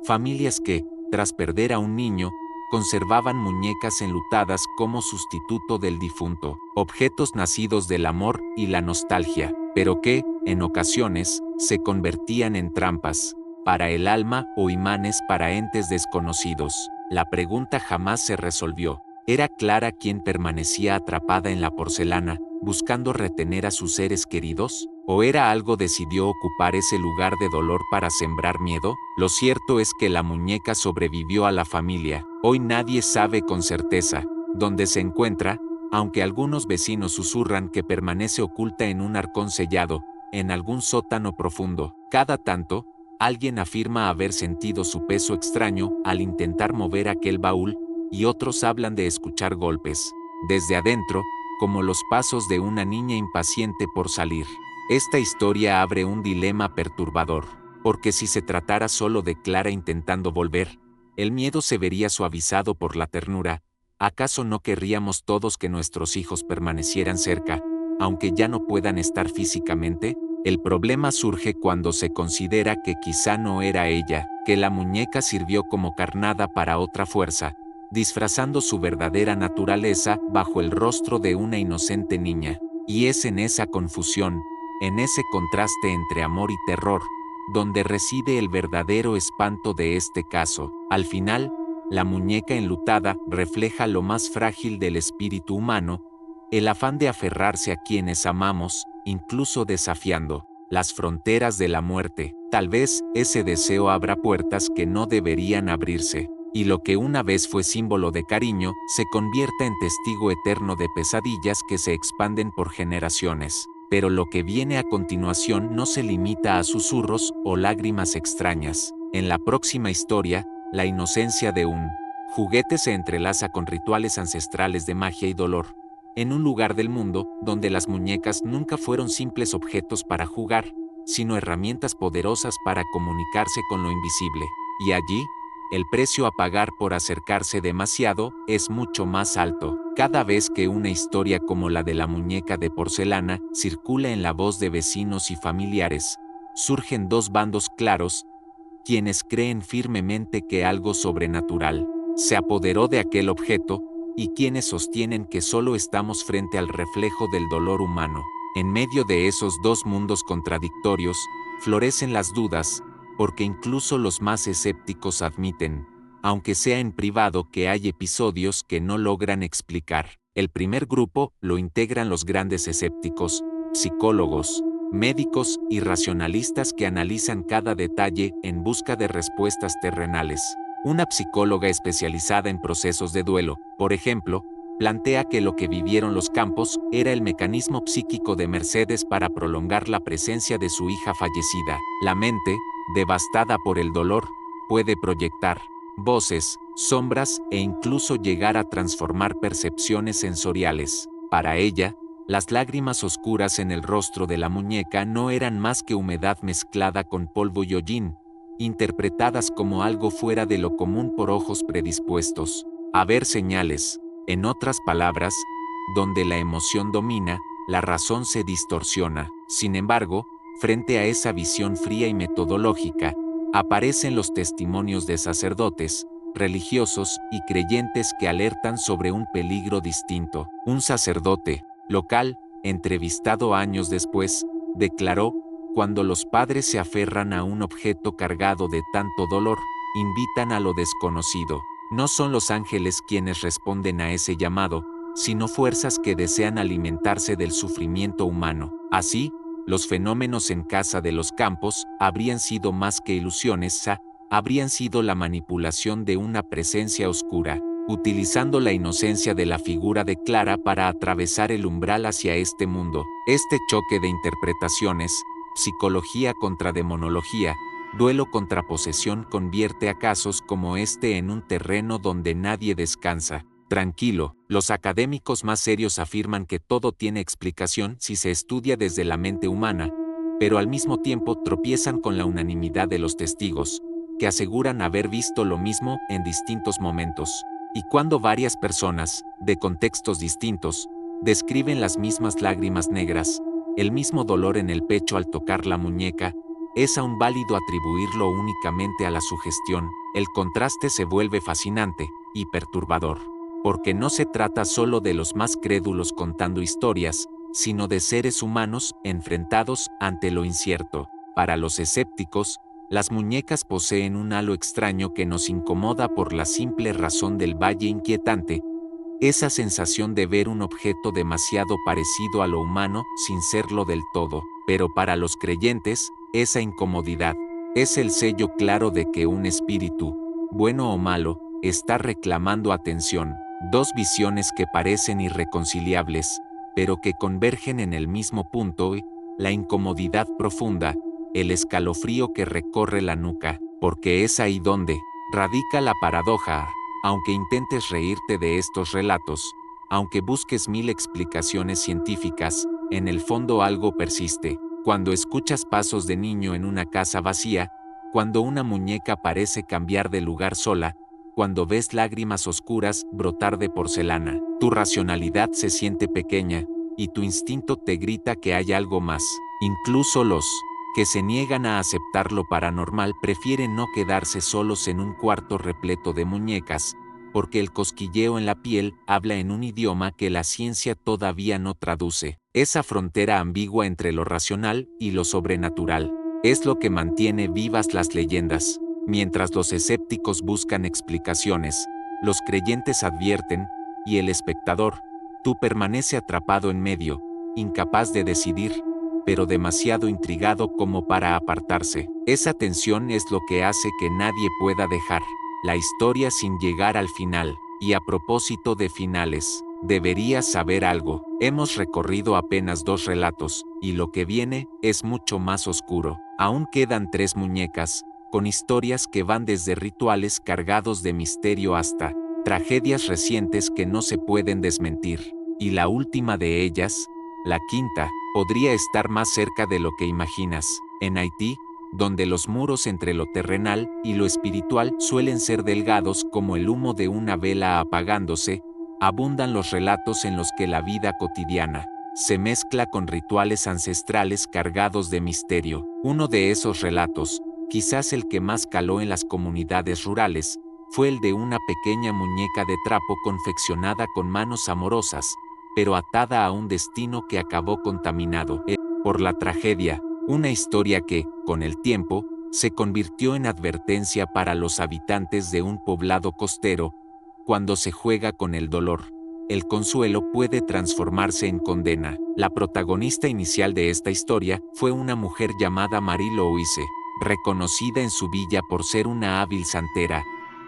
familias que, tras perder a un niño, conservaban muñecas enlutadas como sustituto del difunto, objetos nacidos del amor y la nostalgia, pero que, en ocasiones, se convertían en trampas para el alma o imanes para entes desconocidos. La pregunta jamás se resolvió. ¿Era Clara quien permanecía atrapada en la porcelana, buscando retener a sus seres queridos? ¿O era algo decidió ocupar ese lugar de dolor para sembrar miedo? Lo cierto es que la muñeca sobrevivió a la familia. Hoy nadie sabe con certeza dónde se encuentra, aunque algunos vecinos susurran que permanece oculta en un arcón sellado, en algún sótano profundo. Cada tanto, alguien afirma haber sentido su peso extraño al intentar mover aquel baúl, y otros hablan de escuchar golpes desde adentro, como los pasos de una niña impaciente por salir. Esta historia abre un dilema perturbador, porque si se tratara solo de Clara intentando volver, el miedo se vería suavizado por la ternura. ¿Acaso no querríamos todos que nuestros hijos permanecieran cerca, aunque ya no puedan estar físicamente? El problema surge cuando se considera que quizá no era ella, que la muñeca sirvió como carnada para otra fuerza, disfrazando su verdadera naturaleza bajo el rostro de una inocente niña. Y es en esa confusión, en ese contraste entre amor y terror, donde reside el verdadero espanto de este caso. Al final, la muñeca enlutada refleja lo más frágil del espíritu humano, el afán de aferrarse a quienes amamos, incluso desafiando las fronteras de la muerte. Tal vez ese deseo abra puertas que no deberían abrirse, y lo que una vez fue símbolo de cariño se convierta en testigo eterno de pesadillas que se expanden por generaciones. Pero lo que viene a continuación no se limita a susurros o lágrimas extrañas. En la próxima historia, la inocencia de un juguete se entrelaza con rituales ancestrales de magia y dolor, en un lugar del mundo donde las muñecas nunca fueron simples objetos para jugar, sino herramientas poderosas para comunicarse con lo invisible. Y allí, el precio a pagar por acercarse demasiado es mucho más alto. Cada vez que una historia como la de la muñeca de porcelana circula en la voz de vecinos y familiares, surgen dos bandos claros, quienes creen firmemente que algo sobrenatural se apoderó de aquel objeto, y quienes sostienen que solo estamos frente al reflejo del dolor humano. En medio de esos dos mundos contradictorios, florecen las dudas, porque incluso los más escépticos admiten, aunque sea en privado, que hay episodios que no logran explicar. El primer grupo lo integran los grandes escépticos, psicólogos, médicos y racionalistas que analizan cada detalle en busca de respuestas terrenales. Una psicóloga especializada en procesos de duelo, por ejemplo, plantea que lo que vivieron los Campos era el mecanismo psíquico de Mercedes para prolongar la presencia de su hija fallecida. La mente, devastada por el dolor, puede proyectar voces, sombras e incluso llegar a transformar percepciones sensoriales. Para ella, las lágrimas oscuras en el rostro de la muñeca no eran más que humedad mezclada con polvo y hollín, interpretadas como algo fuera de lo común por ojos predispuestos a ver señales. En otras palabras, donde la emoción domina, la razón se distorsiona. Sin embargo, frente a esa visión fría y metodológica, aparecen los testimonios de sacerdotes, religiosos y creyentes que alertan sobre un peligro distinto. Un sacerdote local, entrevistado años después, declaró: cuando los padres se aferran a un objeto cargado de tanto dolor, invitan a lo desconocido. No son los ángeles quienes responden a ese llamado, sino fuerzas que desean alimentarse del sufrimiento humano. Así, los fenómenos en casa de los Campos habrían sido más que ilusiones, habrían sido la manipulación de una presencia oscura, utilizando la inocencia de la figura de Clara para atravesar el umbral hacia este mundo. Este choque de interpretaciones, psicología contra demonología, duelo contra posesión, convierte a casos como este en un terreno donde nadie descansa tranquilo. Los académicos más serios afirman que todo tiene explicación si se estudia desde la mente humana, pero al mismo tiempo tropiezan con la unanimidad de los testigos, que aseguran haber visto lo mismo en distintos momentos. Y cuando varias personas, de contextos distintos, describen las mismas lágrimas negras, el mismo dolor en el pecho al tocar la muñeca, es aún válido atribuirlo únicamente a la sugestión. El contraste se vuelve fascinante y perturbador, porque no se trata solo de los más crédulos contando historias, sino de seres humanos enfrentados ante lo incierto. Para los escépticos, las muñecas poseen un halo extraño que nos incomoda por la simple razón del valle inquietante, esa sensación de ver un objeto demasiado parecido a lo humano sin serlo del todo. Pero para los creyentes, esa incomodidad es el sello claro de que un espíritu, bueno o malo, está reclamando atención. Dos visiones que parecen irreconciliables, pero que convergen en el mismo punto: la incomodidad profunda, el escalofrío que recorre la nuca, porque es ahí donde radica la paradoja. Aunque intentes reírte de estos relatos, aunque busques mil explicaciones científicas, en el fondo algo persiste. Cuando escuchas pasos de niño en una casa vacía, cuando una muñeca parece cambiar de lugar sola, cuando ves lágrimas oscuras brotar de porcelana, tu racionalidad se siente pequeña, y tu instinto te grita que hay algo más. Incluso los que se niegan a aceptar lo paranormal prefieren no quedarse solos en un cuarto repleto de muñecas, porque el cosquilleo en la piel habla en un idioma que la ciencia todavía no traduce. Esa frontera ambigua entre lo racional y lo sobrenatural es lo que mantiene vivas las leyendas. Mientras los escépticos buscan explicaciones, los creyentes advierten, y el espectador, tú, permanece atrapado en medio, incapaz de decidir, pero demasiado intrigado como para apartarse. Esa tensión es lo que hace que nadie pueda dejar la historia sin llegar al final. Y a propósito de finales, deberías saber algo. Hemos recorrido apenas 2 relatos, y lo que viene es mucho más oscuro. Aún quedan 3 muñecas, con historias que van desde rituales cargados de misterio hasta tragedias recientes que no se pueden desmentir. Y la última de ellas, la quinta, podría estar más cerca de lo que imaginas, en Haití, donde los muros entre lo terrenal y lo espiritual suelen ser delgados como el humo de una vela apagándose, abundan los relatos en los que la vida cotidiana se mezcla con rituales ancestrales cargados de misterio. Uno de esos relatos, quizás el que más caló en las comunidades rurales, fue el de una pequeña muñeca de trapo confeccionada con manos amorosas, pero atada a un destino que acabó contaminado por la tragedia, una historia que, con el tiempo, se convirtió en advertencia para los habitantes de un poblado costero. Cuando se juega con el dolor, el consuelo puede transformarse en condena. La protagonista inicial de esta historia fue una mujer llamada Marie Louise, reconocida en su villa por ser una hábil santera,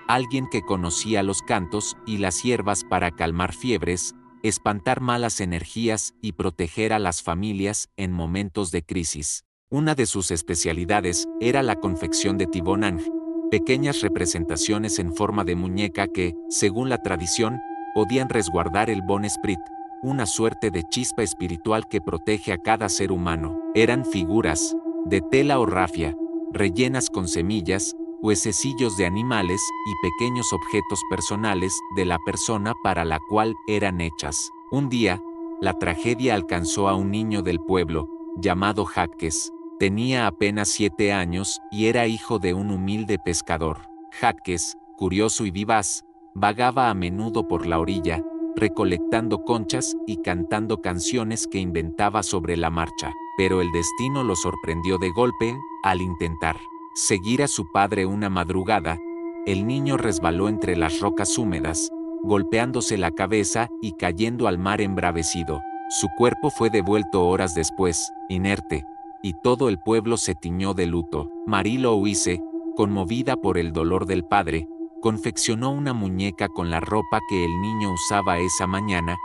alguien que conocía los cantos y las hierbas para calmar fiebres, espantar malas energías y proteger a las familias en momentos de crisis. Una de sus especialidades era la confección de tibonang, pequeñas representaciones en forma de muñeca que, según la tradición, podían resguardar el bon esprit, una suerte de chispa espiritual que protege a cada ser humano. Eran figuras, de tela o rafia, rellenas con semillas, huesecillos de animales y pequeños objetos personales de la persona para la cual eran hechas. Un día, la tragedia alcanzó a un niño del pueblo, llamado Jaques. Tenía apenas 7 años y era hijo de un humilde pescador. Jaques, curioso y vivaz, vagaba a menudo por la orilla, recolectando conchas y cantando canciones que inventaba sobre la marcha. Pero el destino lo sorprendió de golpe, al intentar seguir a su padre una madrugada. El niño resbaló entre las rocas húmedas, golpeándose la cabeza y cayendo al mar embravecido. Su cuerpo fue devuelto horas después, inerte, y todo el pueblo se tiñó de luto. Marie Louise, conmovida por el dolor del padre, confeccionó una muñeca con la ropa que el niño usaba esa mañana,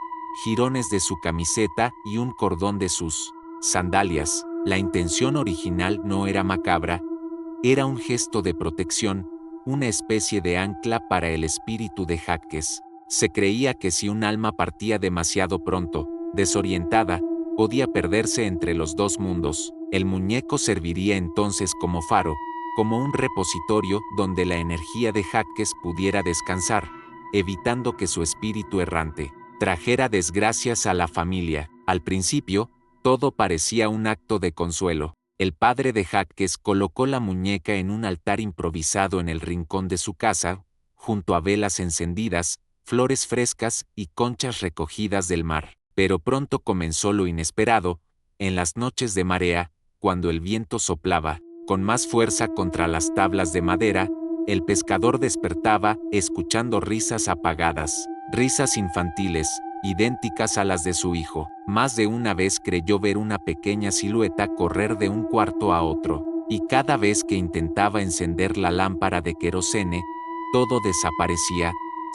jirones de su camiseta y un cordón de sus sandalias. La intención original no era macabra, era un gesto de protección, una especie de ancla para el espíritu de Jaques. Se creía que si un alma partía demasiado pronto, desorientada, podía perderse entre los dos mundos. El muñeco serviría entonces como faro, como un repositorio donde la energía de Jaques pudiera descansar, evitando que su espíritu errante trajera desgracias a la familia. Al principio, todo parecía un acto de consuelo. El padre de Jaques colocó la muñeca en un altar improvisado en el rincón de su casa, junto a velas encendidas, flores frescas y conchas recogidas del mar. Pero pronto comenzó lo inesperado. En las noches de marea, cuando el viento soplaba con más fuerza contra las tablas de madera, el pescador despertaba, escuchando risas apagadas, risas infantiles, idénticas a las de su hijo. Más de una vez creyó ver una pequeña silueta correr de un cuarto a otro, y cada vez que intentaba encender la lámpara de querosene, todo desaparecía,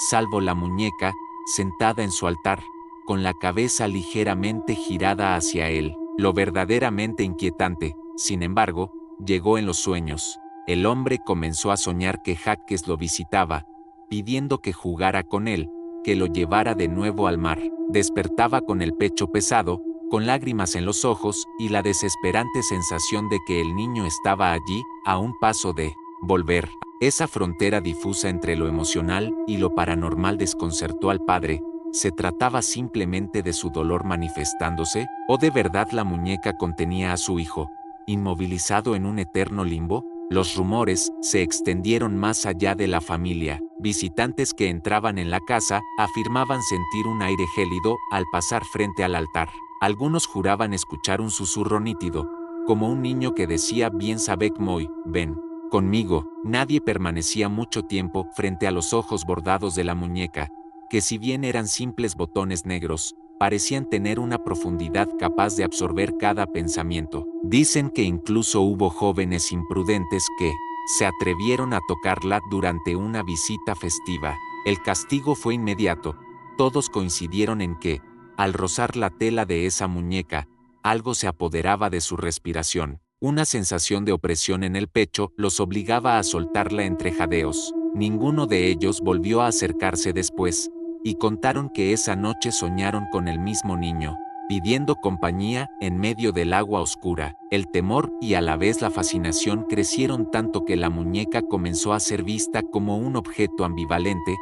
salvo la muñeca, sentada en su altar, con la cabeza ligeramente girada hacia él. Lo verdaderamente inquietante, sin embargo, llegó en los sueños. El hombre comenzó a soñar que Jaques lo visitaba, pidiendo que jugara con él, que lo llevara de nuevo al mar. Despertaba con el pecho pesado, con lágrimas en los ojos y la desesperante sensación de que el niño estaba allí, a un paso de volver. Esa frontera difusa entre lo emocional y lo paranormal desconcertó al padre. ¿Se trataba simplemente de su dolor manifestándose, o de verdad la muñeca contenía a su hijo, inmovilizado en un eterno limbo? Los rumores se extendieron más allá de la familia. Visitantes que entraban en la casa afirmaban sentir un aire gélido al pasar frente al altar. Algunos juraban escuchar un susurro nítido, como un niño que decía bien Sabek Moy, ven conmigo. Nadie permanecía mucho tiempo frente a los ojos bordados de la muñeca, que si bien eran simples botones negros, parecían tener una profundidad capaz de absorber cada pensamiento. Dicen que incluso hubo jóvenes imprudentes que se atrevieron a tocarla durante una visita festiva. El castigo fue inmediato. Todos coincidieron en que, al rozar la tela de esa muñeca, algo se apoderaba de su respiración. Una sensación de opresión en el pecho los obligaba a soltarla entre jadeos. Ninguno de ellos volvió a acercarse después, y contaron que esa noche soñaron con el mismo niño, pidiendo compañía en medio del agua oscura. El temor y a la vez la fascinación crecieron tanto que la muñeca comenzó a ser vista como un objeto ambivalente.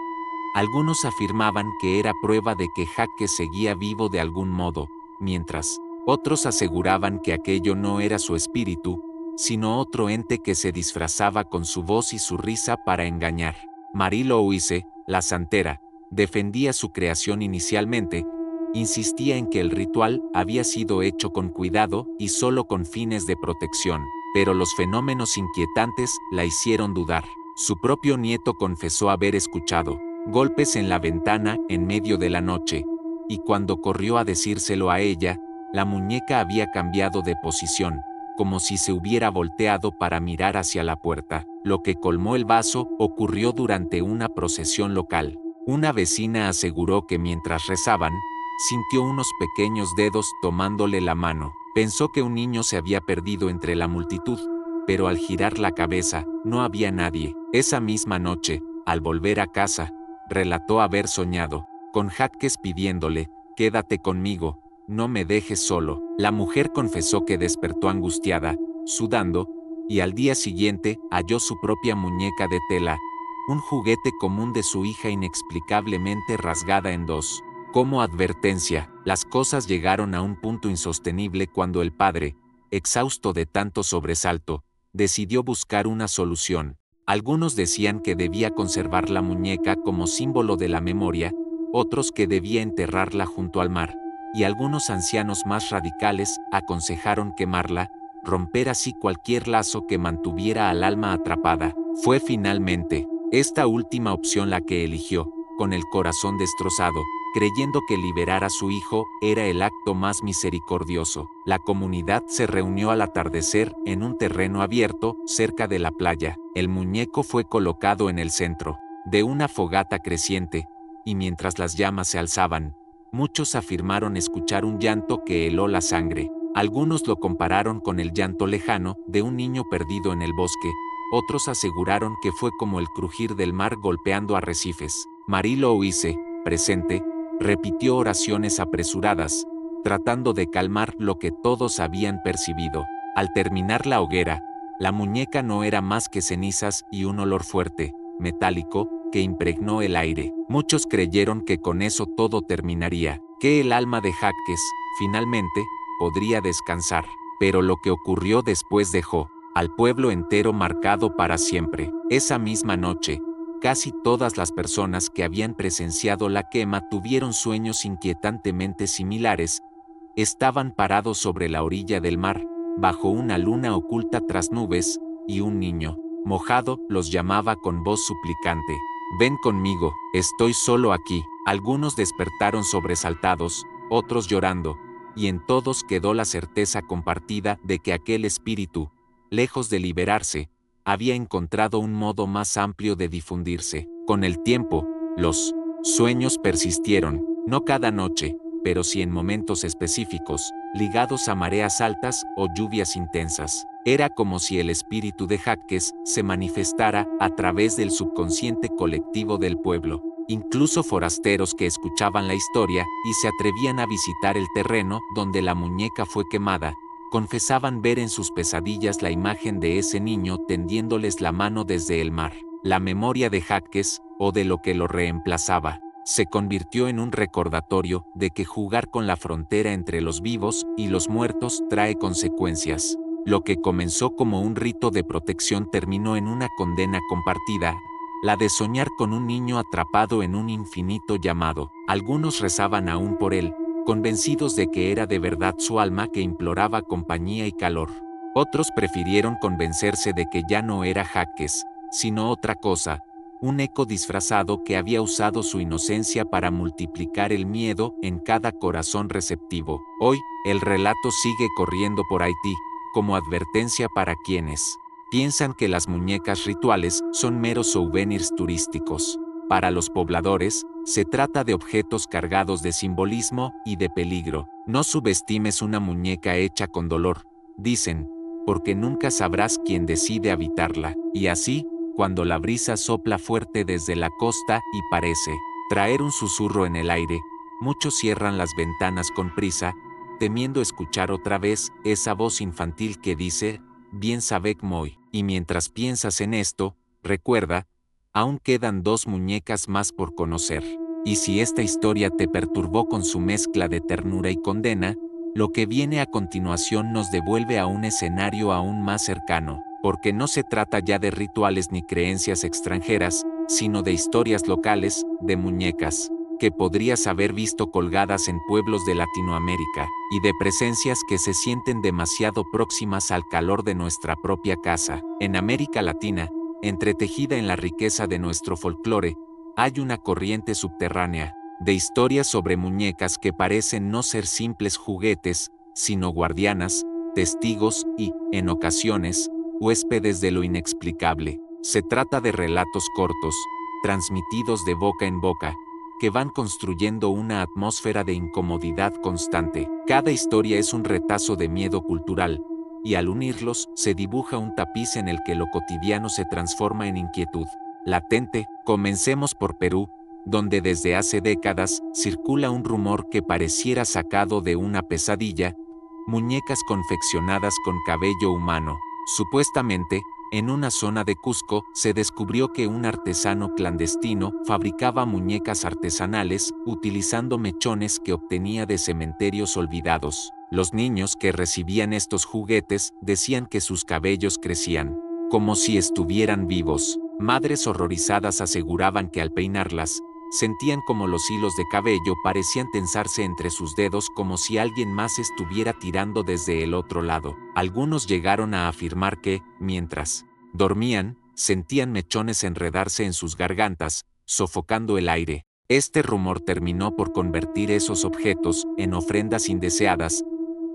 Algunos afirmaban que era prueba de que Jáquez seguía vivo de algún modo, mientras otros aseguraban que aquello no era su espíritu, sino otro ente que se disfrazaba con su voz y su risa para engañar. Marie Louise, la santera, defendía su creación inicialmente. Insistía en que el ritual había sido hecho con cuidado y solo con fines de protección, pero los fenómenos inquietantes la hicieron dudar. Su propio nieto confesó haber escuchado golpes en la ventana en medio de la noche, y cuando corrió a decírselo a ella, la muñeca había cambiado de posición, como si se hubiera volteado para mirar hacia la puerta. Lo que colmó el vaso ocurrió durante una procesión local. Una vecina aseguró que mientras rezaban, sintió unos pequeños dedos tomándole la mano. Pensó que un niño se había perdido entre la multitud, pero al girar la cabeza, no había nadie. Esa misma noche, al volver a casa, relató haber soñado con Jáquez pidiéndole: «Quédate conmigo, no me dejes solo». La mujer confesó que despertó angustiada, sudando, y al día siguiente halló su propia muñeca de tela, un juguete común de su hija inexplicablemente rasgada en dos. Como advertencia, las cosas llegaron a un punto insostenible cuando el padre, exhausto de tanto sobresalto, decidió buscar una solución. Algunos decían que debía conservar la muñeca como símbolo de la memoria, otros que debía enterrarla junto al mar, y algunos ancianos más radicales aconsejaron quemarla, romper así cualquier lazo que mantuviera al alma atrapada. Fue finalmente esta última opción la que eligió, con el corazón destrozado, creyendo que liberar a su hijo era el acto más misericordioso. La comunidad se reunió al atardecer en un terreno abierto cerca de la playa. El muñeco fue colocado en el centro de una fogata creciente, y mientras las llamas se alzaban, muchos afirmaron escuchar un llanto que heló la sangre. Algunos lo compararon con el llanto lejano de un niño perdido en el bosque, otros aseguraron que fue como el crujir del mar golpeando arrecifes. Marie Louise, presente, repitió oraciones apresuradas, tratando de calmar lo que todos habían percibido. Al terminar la hoguera, la muñeca no era más que cenizas y un olor fuerte, metálico, que impregnó el aire. Muchos creyeron que con eso todo terminaría, que el alma de Jáquez, finalmente, podría descansar. Pero lo que ocurrió después dejó al pueblo entero marcado para siempre. Esa misma noche, casi todas las personas que habían presenciado la quema tuvieron sueños inquietantemente similares. Estaban parados sobre la orilla del mar, bajo una luna oculta tras nubes, y un niño, mojado, los llamaba con voz suplicante: «Ven conmigo, estoy solo aquí». Algunos despertaron sobresaltados, otros llorando, y en todos quedó la certeza compartida de que aquel espíritu, lejos de liberarse, había encontrado un modo más amplio de difundirse. Con el tiempo, los sueños persistieron, no cada noche, pero sí en momentos específicos, ligados a mareas altas o lluvias intensas. Era como si el espíritu de Jáquez se manifestara a través del subconsciente colectivo del pueblo. Incluso forasteros que escuchaban la historia y se atrevían a visitar el terreno donde la muñeca fue quemada, confesaban ver en sus pesadillas la imagen de ese niño tendiéndoles la mano desde el mar. La memoria de Jáquez, o de lo que lo reemplazaba, se convirtió en un recordatorio de que jugar con la frontera entre los vivos y los muertos trae consecuencias. Lo que comenzó como un rito de protección terminó en una condena compartida, la de soñar con un niño atrapado en un infinito llamado. Algunos rezaban aún por él, convencidos de que era de verdad su alma que imploraba compañía y calor. Otros prefirieron convencerse de que ya no era Jáquez, sino otra cosa, un eco disfrazado que había usado su inocencia para multiplicar el miedo en cada corazón receptivo. Hoy, el relato sigue corriendo por Haití, como advertencia para quienes piensan que las muñecas rituales son meros souvenirs turísticos. Para los pobladores, se trata de objetos cargados de simbolismo y de peligro. No subestimes una muñeca hecha con dolor, dicen, porque nunca sabrás quién decide habitarla. Y así, cuando la brisa sopla fuerte desde la costa y parece traer un susurro en el aire, muchos cierran las ventanas con prisa, temiendo escuchar otra vez esa voz infantil que dice, bien sabec moi. Y mientras piensas en esto, recuerda, aún quedan 2 muñecas más por conocer. Y si esta historia te perturbó con su mezcla de ternura y condena, lo que viene a continuación nos devuelve a un escenario aún más cercano, porque no se trata ya de rituales ni creencias extranjeras, sino de historias locales, de muñecas, que podrías haber visto colgadas en pueblos de Latinoamérica, y de presencias que se sienten demasiado próximas al calor de nuestra propia casa. En América Latina, entretejida en la riqueza de nuestro folclore, hay una corriente subterránea, de historias sobre muñecas que parecen no ser simples juguetes, sino guardianas, testigos y, en ocasiones, huéspedes de lo inexplicable. Se trata de relatos cortos, transmitidos de boca en boca, que van construyendo una atmósfera de incomodidad constante. Cada historia es un retazo de miedo cultural, y al unirlos se dibuja un tapiz en el que lo cotidiano se transforma en inquietud latente. Comencemos por Perú, donde desde hace décadas circula un rumor que pareciera sacado de una pesadilla: muñecas confeccionadas con cabello humano. Supuestamente, en una zona de Cusco se descubrió que un artesano clandestino fabricaba muñecas artesanales utilizando mechones que obtenía de cementerios olvidados. Los niños que recibían estos juguetes decían que sus cabellos crecían como si estuvieran vivos. Madres horrorizadas aseguraban que al peinarlas, sentían como los hilos de cabello parecían tensarse entre sus dedos como si alguien más estuviera tirando desde el otro lado. Algunos llegaron a afirmar que, mientras dormían, sentían mechones enredarse en sus gargantas, sofocando el aire. Este rumor terminó por convertir esos objetos en ofrendas indeseadas.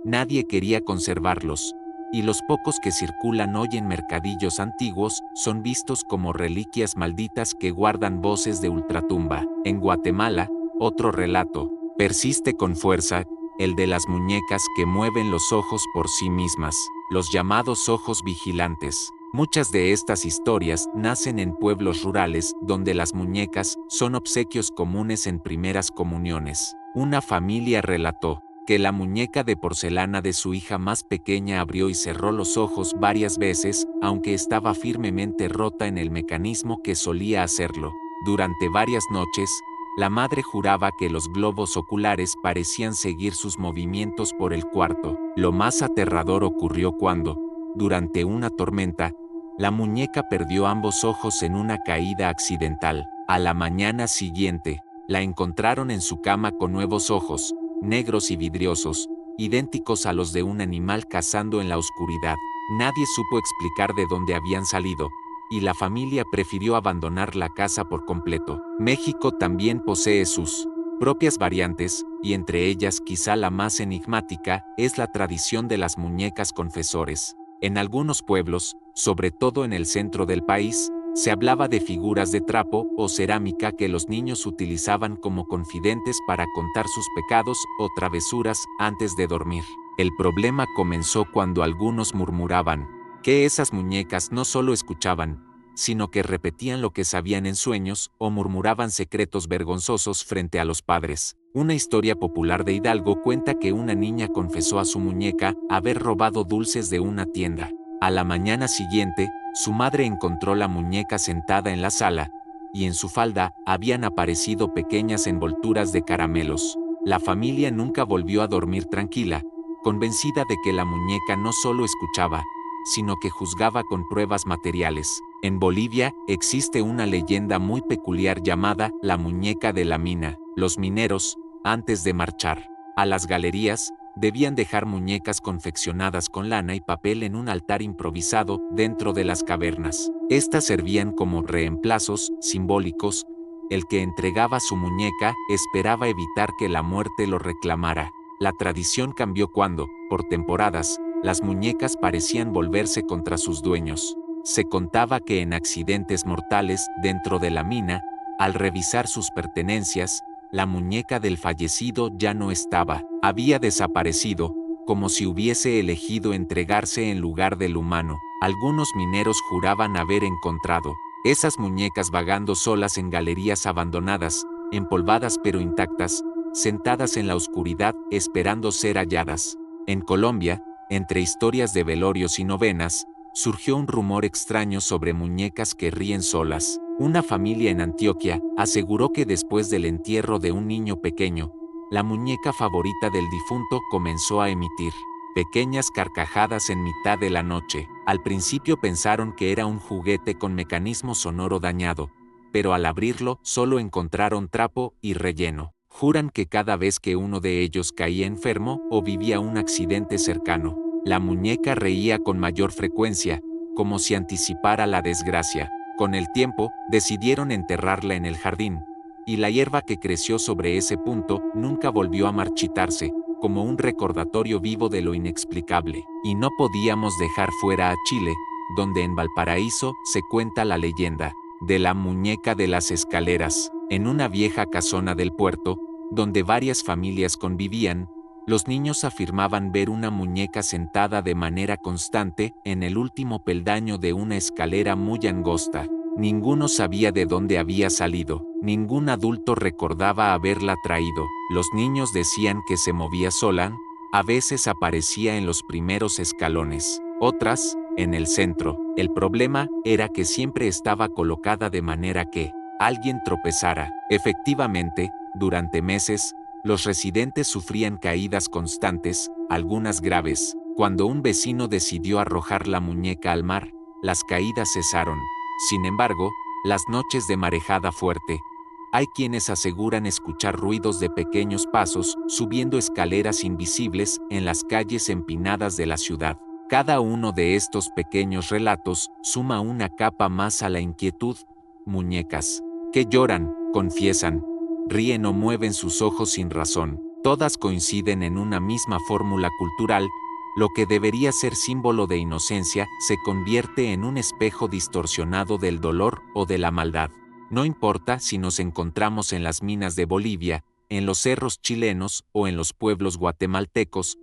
Nadie quería conservarlos, y los pocos que circulan hoy en mercadillos antiguos son vistos como reliquias malditas que guardan voces de ultratumba. En Guatemala, otro relato persiste con fuerza, el de las muñecas que mueven los ojos por sí mismas, los llamados ojos vigilantes. Muchas de estas historias nacen en pueblos rurales donde las muñecas son obsequios comunes en primeras comuniones. Una familia relató que la muñeca de porcelana de su hija más pequeña abrió y cerró los ojos varias veces, aunque estaba firmemente rota en el mecanismo que solía hacerlo. Durante varias noches, la madre juraba que los globos oculares parecían seguir sus movimientos por el cuarto. Lo más aterrador ocurrió cuando, durante una tormenta, la muñeca perdió ambos ojos en una caída accidental. A la mañana siguiente, la encontraron en su cama con nuevos ojos, negros y vidriosos, idénticos a los de un animal cazando en la oscuridad. Nadie supo explicar de dónde habían salido, y la familia prefirió abandonar la casa por completo. México también posee sus propias variantes, y entre ellas quizá la más enigmática es la tradición de las muñecas confesores. En algunos pueblos, sobre todo en el centro del país, se hablaba de figuras de trapo o cerámica que los niños utilizaban como confidentes para contar sus pecados o travesuras antes de dormir. El problema comenzó cuando algunos murmuraban que esas muñecas no solo escuchaban, sino que repetían lo que sabían en sueños o murmuraban secretos vergonzosos frente a los padres. Una historia popular de Hidalgo cuenta que una niña confesó a su muñeca haber robado dulces de una tienda. A la mañana siguiente, su madre encontró la muñeca sentada en la sala, y en su falda habían aparecido pequeñas envolturas de caramelos. La familia nunca volvió a dormir tranquila, convencida de que la muñeca no solo escuchaba, sino que juzgaba con pruebas materiales. En Bolivia existe una leyenda muy peculiar llamada la muñeca de la mina. Los mineros, antes de marchar a las galerías, debían dejar muñecas confeccionadas con lana y papel en un altar improvisado dentro de las cavernas. Estas servían como reemplazos simbólicos. El que entregaba su muñeca esperaba evitar que la muerte lo reclamara. La tradición cambió cuando, por temporadas, las muñecas parecían volverse contra sus dueños. Se contaba que en accidentes mortales dentro de la mina, al revisar sus pertenencias, la muñeca del fallecido ya no estaba, había desaparecido, como si hubiese elegido entregarse en lugar del humano. Algunos mineros juraban haber encontrado esas muñecas vagando solas en galerías abandonadas, empolvadas pero intactas, sentadas en la oscuridad esperando ser halladas. En Colombia, entre historias de velorios y novenas, surgió un rumor extraño sobre muñecas que ríen solas. Una familia en Antioquia aseguró que después del entierro de un niño pequeño, la muñeca favorita del difunto comenzó a emitir pequeñas carcajadas en mitad de la noche. Al principio pensaron que era un juguete con mecanismo sonoro dañado, pero al abrirlo solo encontraron trapo y relleno. Juran que cada vez que uno de ellos caía enfermo o vivía un accidente cercano, la muñeca reía con mayor frecuencia, como si anticipara la desgracia. Con el tiempo, decidieron enterrarla en el jardín, y la hierba que creció sobre ese punto nunca volvió a marchitarse, como un recordatorio vivo de lo inexplicable. Y no podíamos dejar fuera a Chile, donde en Valparaíso se cuenta la leyenda de la muñeca de las escaleras. En una vieja casona del puerto, donde varias familias convivían, los niños afirmaban ver una muñeca sentada de manera constante en el último peldaño de una escalera muy angosta. Ninguno sabía de dónde había salido, ningún adulto recordaba haberla traído. Los niños decían que se movía sola, a veces aparecía en los primeros escalones, otras, en el centro. El problema era que siempre estaba colocada de manera que alguien tropezara. Efectivamente, durante meses, los residentes sufrían caídas constantes, algunas graves. Cuando un vecino decidió arrojar la muñeca al mar, las caídas cesaron. Sin embargo, las noches de marejada fuerte, hay quienes aseguran escuchar ruidos de pequeños pasos subiendo escaleras invisibles en las calles empinadas de la ciudad. Cada uno de estos pequeños relatos suma una capa más a la inquietud. Muñecas que lloran, confiesan, ríen o mueven sus ojos sin razón. Todas coinciden en una misma fórmula cultural. Lo que debería ser símbolo de inocencia se convierte en un espejo distorsionado del dolor o de la maldad. No importa si nos encontramos en las minas de Bolivia, en los cerros chilenos o en los pueblos guatemaltecos,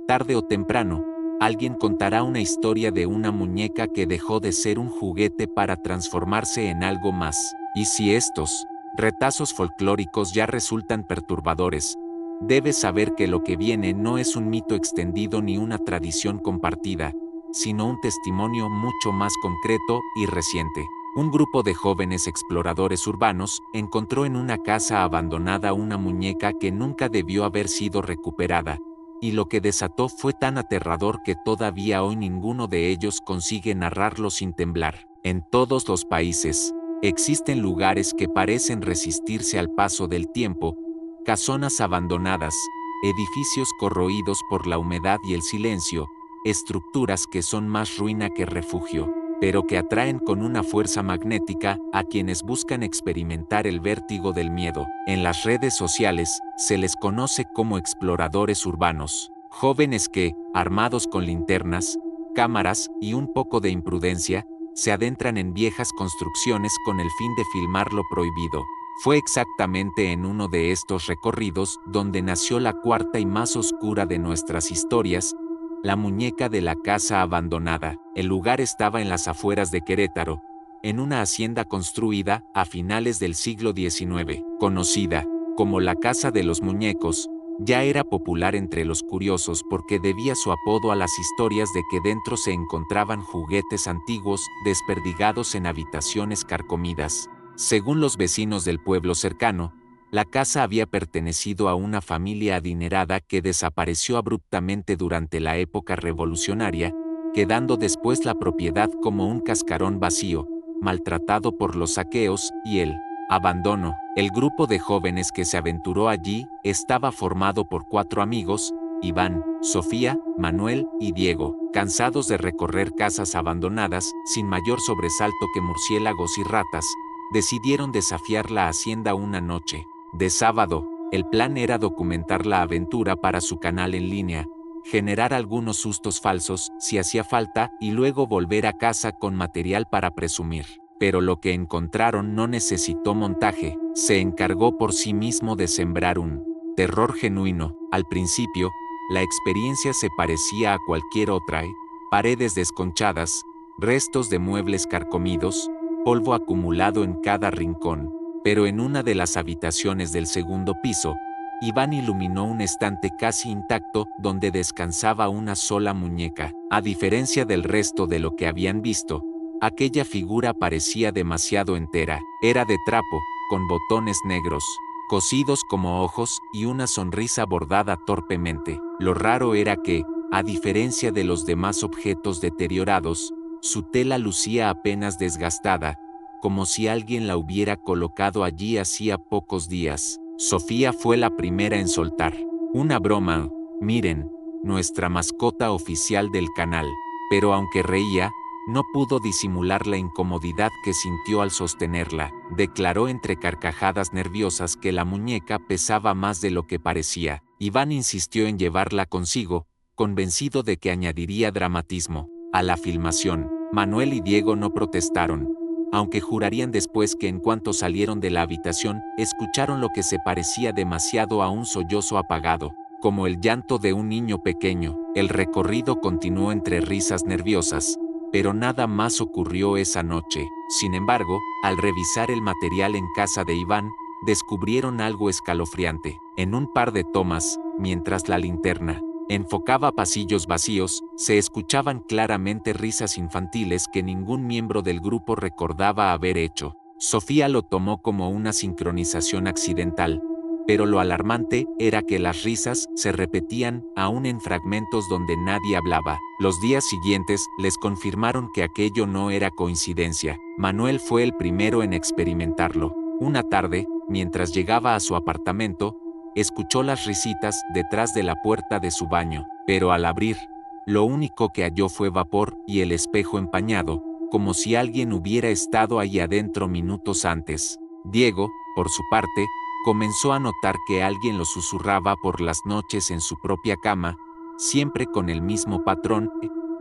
tarde o temprano, alguien contará una historia de una muñeca que dejó de ser un juguete para transformarse en algo más. Y si estos retazos folclóricos ya resultan perturbadores, debes saber que lo que viene no es un mito extendido ni una tradición compartida, sino un testimonio mucho más concreto y reciente. Un grupo de jóvenes exploradores urbanos encontró en una casa abandonada una muñeca que nunca debió haber sido recuperada, y lo que desató fue tan aterrador que todavía hoy ninguno de ellos consigue narrarlo sin temblar. En todos los países, existen lugares que parecen resistirse al paso del tiempo, casonas abandonadas, edificios corroídos por la humedad y el silencio, estructuras que son más ruina que refugio, pero que atraen con una fuerza magnética a quienes buscan experimentar el vértigo del miedo. En las redes sociales, se les conoce como exploradores urbanos, jóvenes que, armados con linternas, cámaras y un poco de imprudencia, se adentran en viejas construcciones con el fin de filmar lo prohibido. Fue exactamente en uno de estos recorridos donde nació la cuarta y más oscura de nuestras historias, la muñeca de la casa abandonada. El lugar estaba en las afueras de Querétaro, en una hacienda construida a finales del siglo XIX, conocida como la Casa de los Muñecos. Ya era popular entre los curiosos porque debía su apodo a las historias de que dentro se encontraban juguetes antiguos desperdigados en habitaciones carcomidas. Según los vecinos del pueblo cercano, la casa había pertenecido a una familia adinerada que desapareció abruptamente durante la época revolucionaria, quedando después la propiedad como un cascarón vacío, maltratado por los saqueos y el abandono. El grupo de jóvenes que se aventuró allí estaba formado por 4 amigos: Iván, Sofía, Manuel y Diego. Cansados de recorrer casas abandonadas, sin mayor sobresalto que murciélagos y ratas, decidieron desafiar la hacienda una noche de sábado. El plan era documentar la aventura para su canal en línea, generar algunos sustos falsos si hacía falta y luego volver a casa con material para presumir. Pero lo que encontraron no necesitó montaje, se encargó por sí mismo de sembrar un terror genuino. Al principio, la experiencia se parecía a cualquier otra: paredes desconchadas, restos de muebles carcomidos, polvo acumulado en cada rincón. pero en una de las habitaciones del segundo piso, Iván iluminó un estante casi intacto donde descansaba una sola muñeca. A diferencia del resto de lo que habían visto, aquella figura parecía demasiado entera. Era de trapo, con botones negros, cosidos como ojos y una sonrisa bordada torpemente. Lo raro era que, a diferencia de los demás objetos deteriorados, su tela lucía apenas desgastada, como si alguien la hubiera colocado allí hacía pocos días. Sofía fue la primera en soltar. Una broma, miren, nuestra mascota oficial del canal. Pero aunque reía, no pudo disimular la incomodidad que sintió al sostenerla. Declaró entre carcajadas nerviosas que la muñeca pesaba más de lo que parecía. Iván insistió en llevarla consigo, convencido de que añadiría dramatismo a la filmación. Manuel y Diego no protestaron, aunque jurarían después que en cuanto salieron de la habitación, escucharon lo que se parecía demasiado a un sollozo apagado, como el llanto de un niño pequeño. El recorrido continuó entre risas nerviosas, pero nada más ocurrió esa noche. Sin embargo, al revisar el material en casa de Iván, descubrieron algo escalofriante. En un par de tomas, mientras la linterna enfocaba pasillos vacíos, se escuchaban claramente risas infantiles que ningún miembro del grupo recordaba haber hecho. Sofía lo tomó como una sincronización accidental, pero lo alarmante era que las risas se repetían aún en fragmentos donde nadie hablaba. Los días siguientes les confirmaron que aquello no era coincidencia. Manuel fue el primero en experimentarlo. Una tarde, mientras llegaba a su apartamento, escuchó las risitas detrás de la puerta de su baño, pero al abrir, lo único que halló fue vapor y el espejo empañado, como si alguien hubiera estado ahí adentro minutos antes. Diego, por su parte, comenzó a notar que alguien lo susurraba por las noches en su propia cama, siempre con el mismo patrón,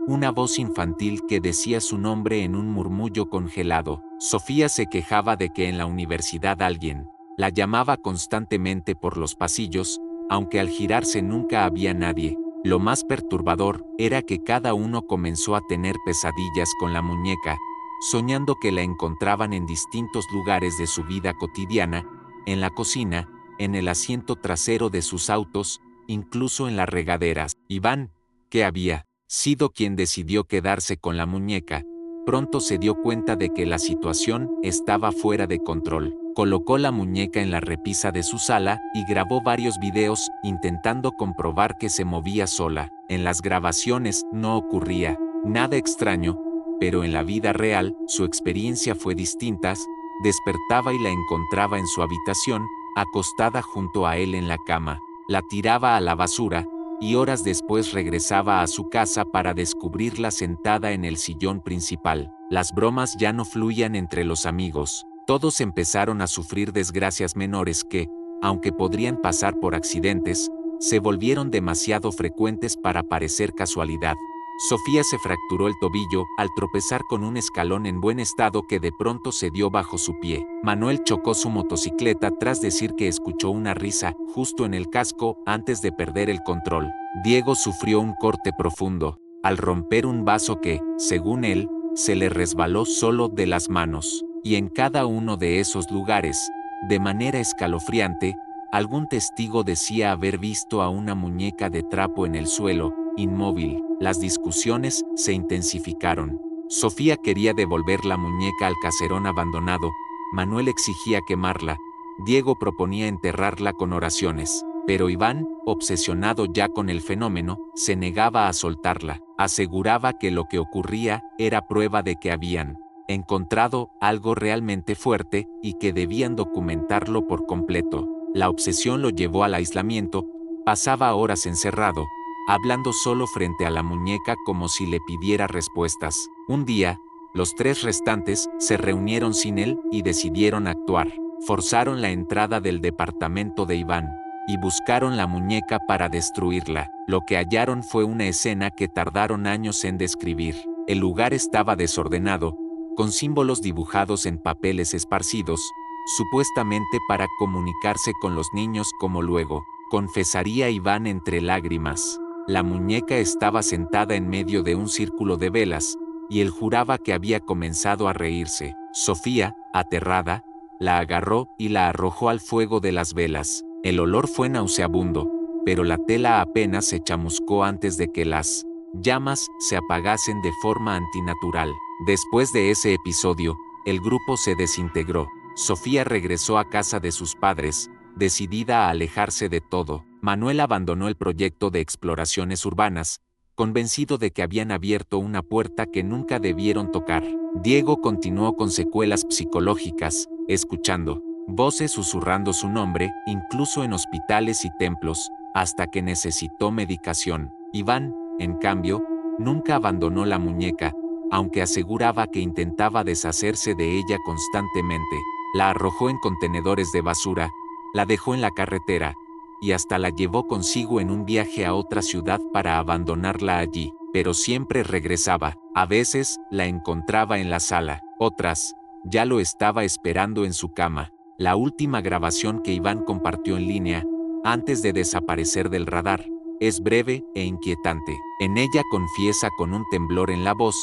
una voz infantil que decía su nombre en un murmullo congelado. Sofía se quejaba de que en la universidad alguien la llamaba constantemente por los pasillos, aunque al girarse nunca había nadie. Lo más perturbador era que cada uno comenzó a tener pesadillas con la muñeca, soñando que la encontraban en distintos lugares de su vida cotidiana, en la cocina, en el asiento trasero de sus autos, incluso en las regaderas. Iván, que había sido quien decidió quedarse con la muñeca, pronto se dio cuenta de que la situación estaba fuera de control. Colocó la muñeca en la repisa de su sala y grabó varios videos intentando comprobar que se movía sola. En las grabaciones no ocurría nada extraño, pero en la vida real su experiencia fue distinta. Despertaba y la encontraba en su habitación, acostada junto a él en la cama. La tiraba a la basura, y horas después regresaba a su casa para descubrirla sentada en el sillón principal. Las bromas ya no fluían entre los amigos. Todos empezaron a sufrir desgracias menores que, aunque podrían pasar por accidentes, se volvieron demasiado frecuentes para parecer casualidad. Sofía se fracturó el tobillo al tropezar con un escalón en buen estado que de pronto cedió bajo su pie. Manuel chocó su motocicleta tras decir que escuchó una risa justo en el casco antes de perder el control. Diego sufrió un corte profundo al romper un vaso que, según él, se le resbaló solo de las manos. Y en cada uno de esos lugares, de manera escalofriante, algún testigo decía haber visto a una muñeca de trapo en el suelo, inmóvil. Las discusiones se intensificaron. Sofía quería devolver la muñeca al caserón abandonado, Manuel exigía quemarla, Diego proponía enterrarla con oraciones, pero Iván, obsesionado ya con el fenómeno, se negaba a soltarla. Aseguraba que lo que ocurría era prueba de que habían encontrado algo realmente fuerte y que debían documentarlo por completo. La obsesión lo llevó al aislamiento, pasaba horas encerrado, hablando solo frente a la muñeca como si le pidiera respuestas. Un día, los tres restantes se reunieron sin él y decidieron actuar. Forzaron la entrada del departamento de Iván y buscaron la muñeca para destruirla. Lo que hallaron fue una escena que tardaron años en describir. El lugar estaba desordenado, con símbolos dibujados en papeles esparcidos, supuestamente para comunicarse con los niños como luego confesaría Iván entre lágrimas. La muñeca estaba sentada en medio de un círculo de velas, y él juraba que había comenzado a reírse. Sofía, aterrada, la agarró y la arrojó al fuego de las velas. El olor fue nauseabundo, pero la tela apenas se chamuscó antes de que las llamas se apagasen de forma antinatural. Después de ese episodio, el grupo se desintegró. Sofía regresó a casa de sus padres, decidida a alejarse de todo. Manuel abandonó el proyecto de exploraciones urbanas, convencido de que habían abierto una puerta que nunca debieron tocar. Diego continuó con secuelas psicológicas, escuchando voces susurrando su nombre, incluso en hospitales y templos, hasta que necesitó medicación. Iván, en cambio, nunca abandonó la muñeca, aunque aseguraba que intentaba deshacerse de ella constantemente. La arrojó en contenedores de basura, la dejó en la carretera, y hasta la llevó consigo en un viaje a otra ciudad para abandonarla allí, pero siempre regresaba. A veces, la encontraba en la sala, otras, ya lo estaba esperando en su cama. La última grabación que Iván compartió en línea, antes de desaparecer del radar, es breve e inquietante. En ella confiesa con un temblor en la voz: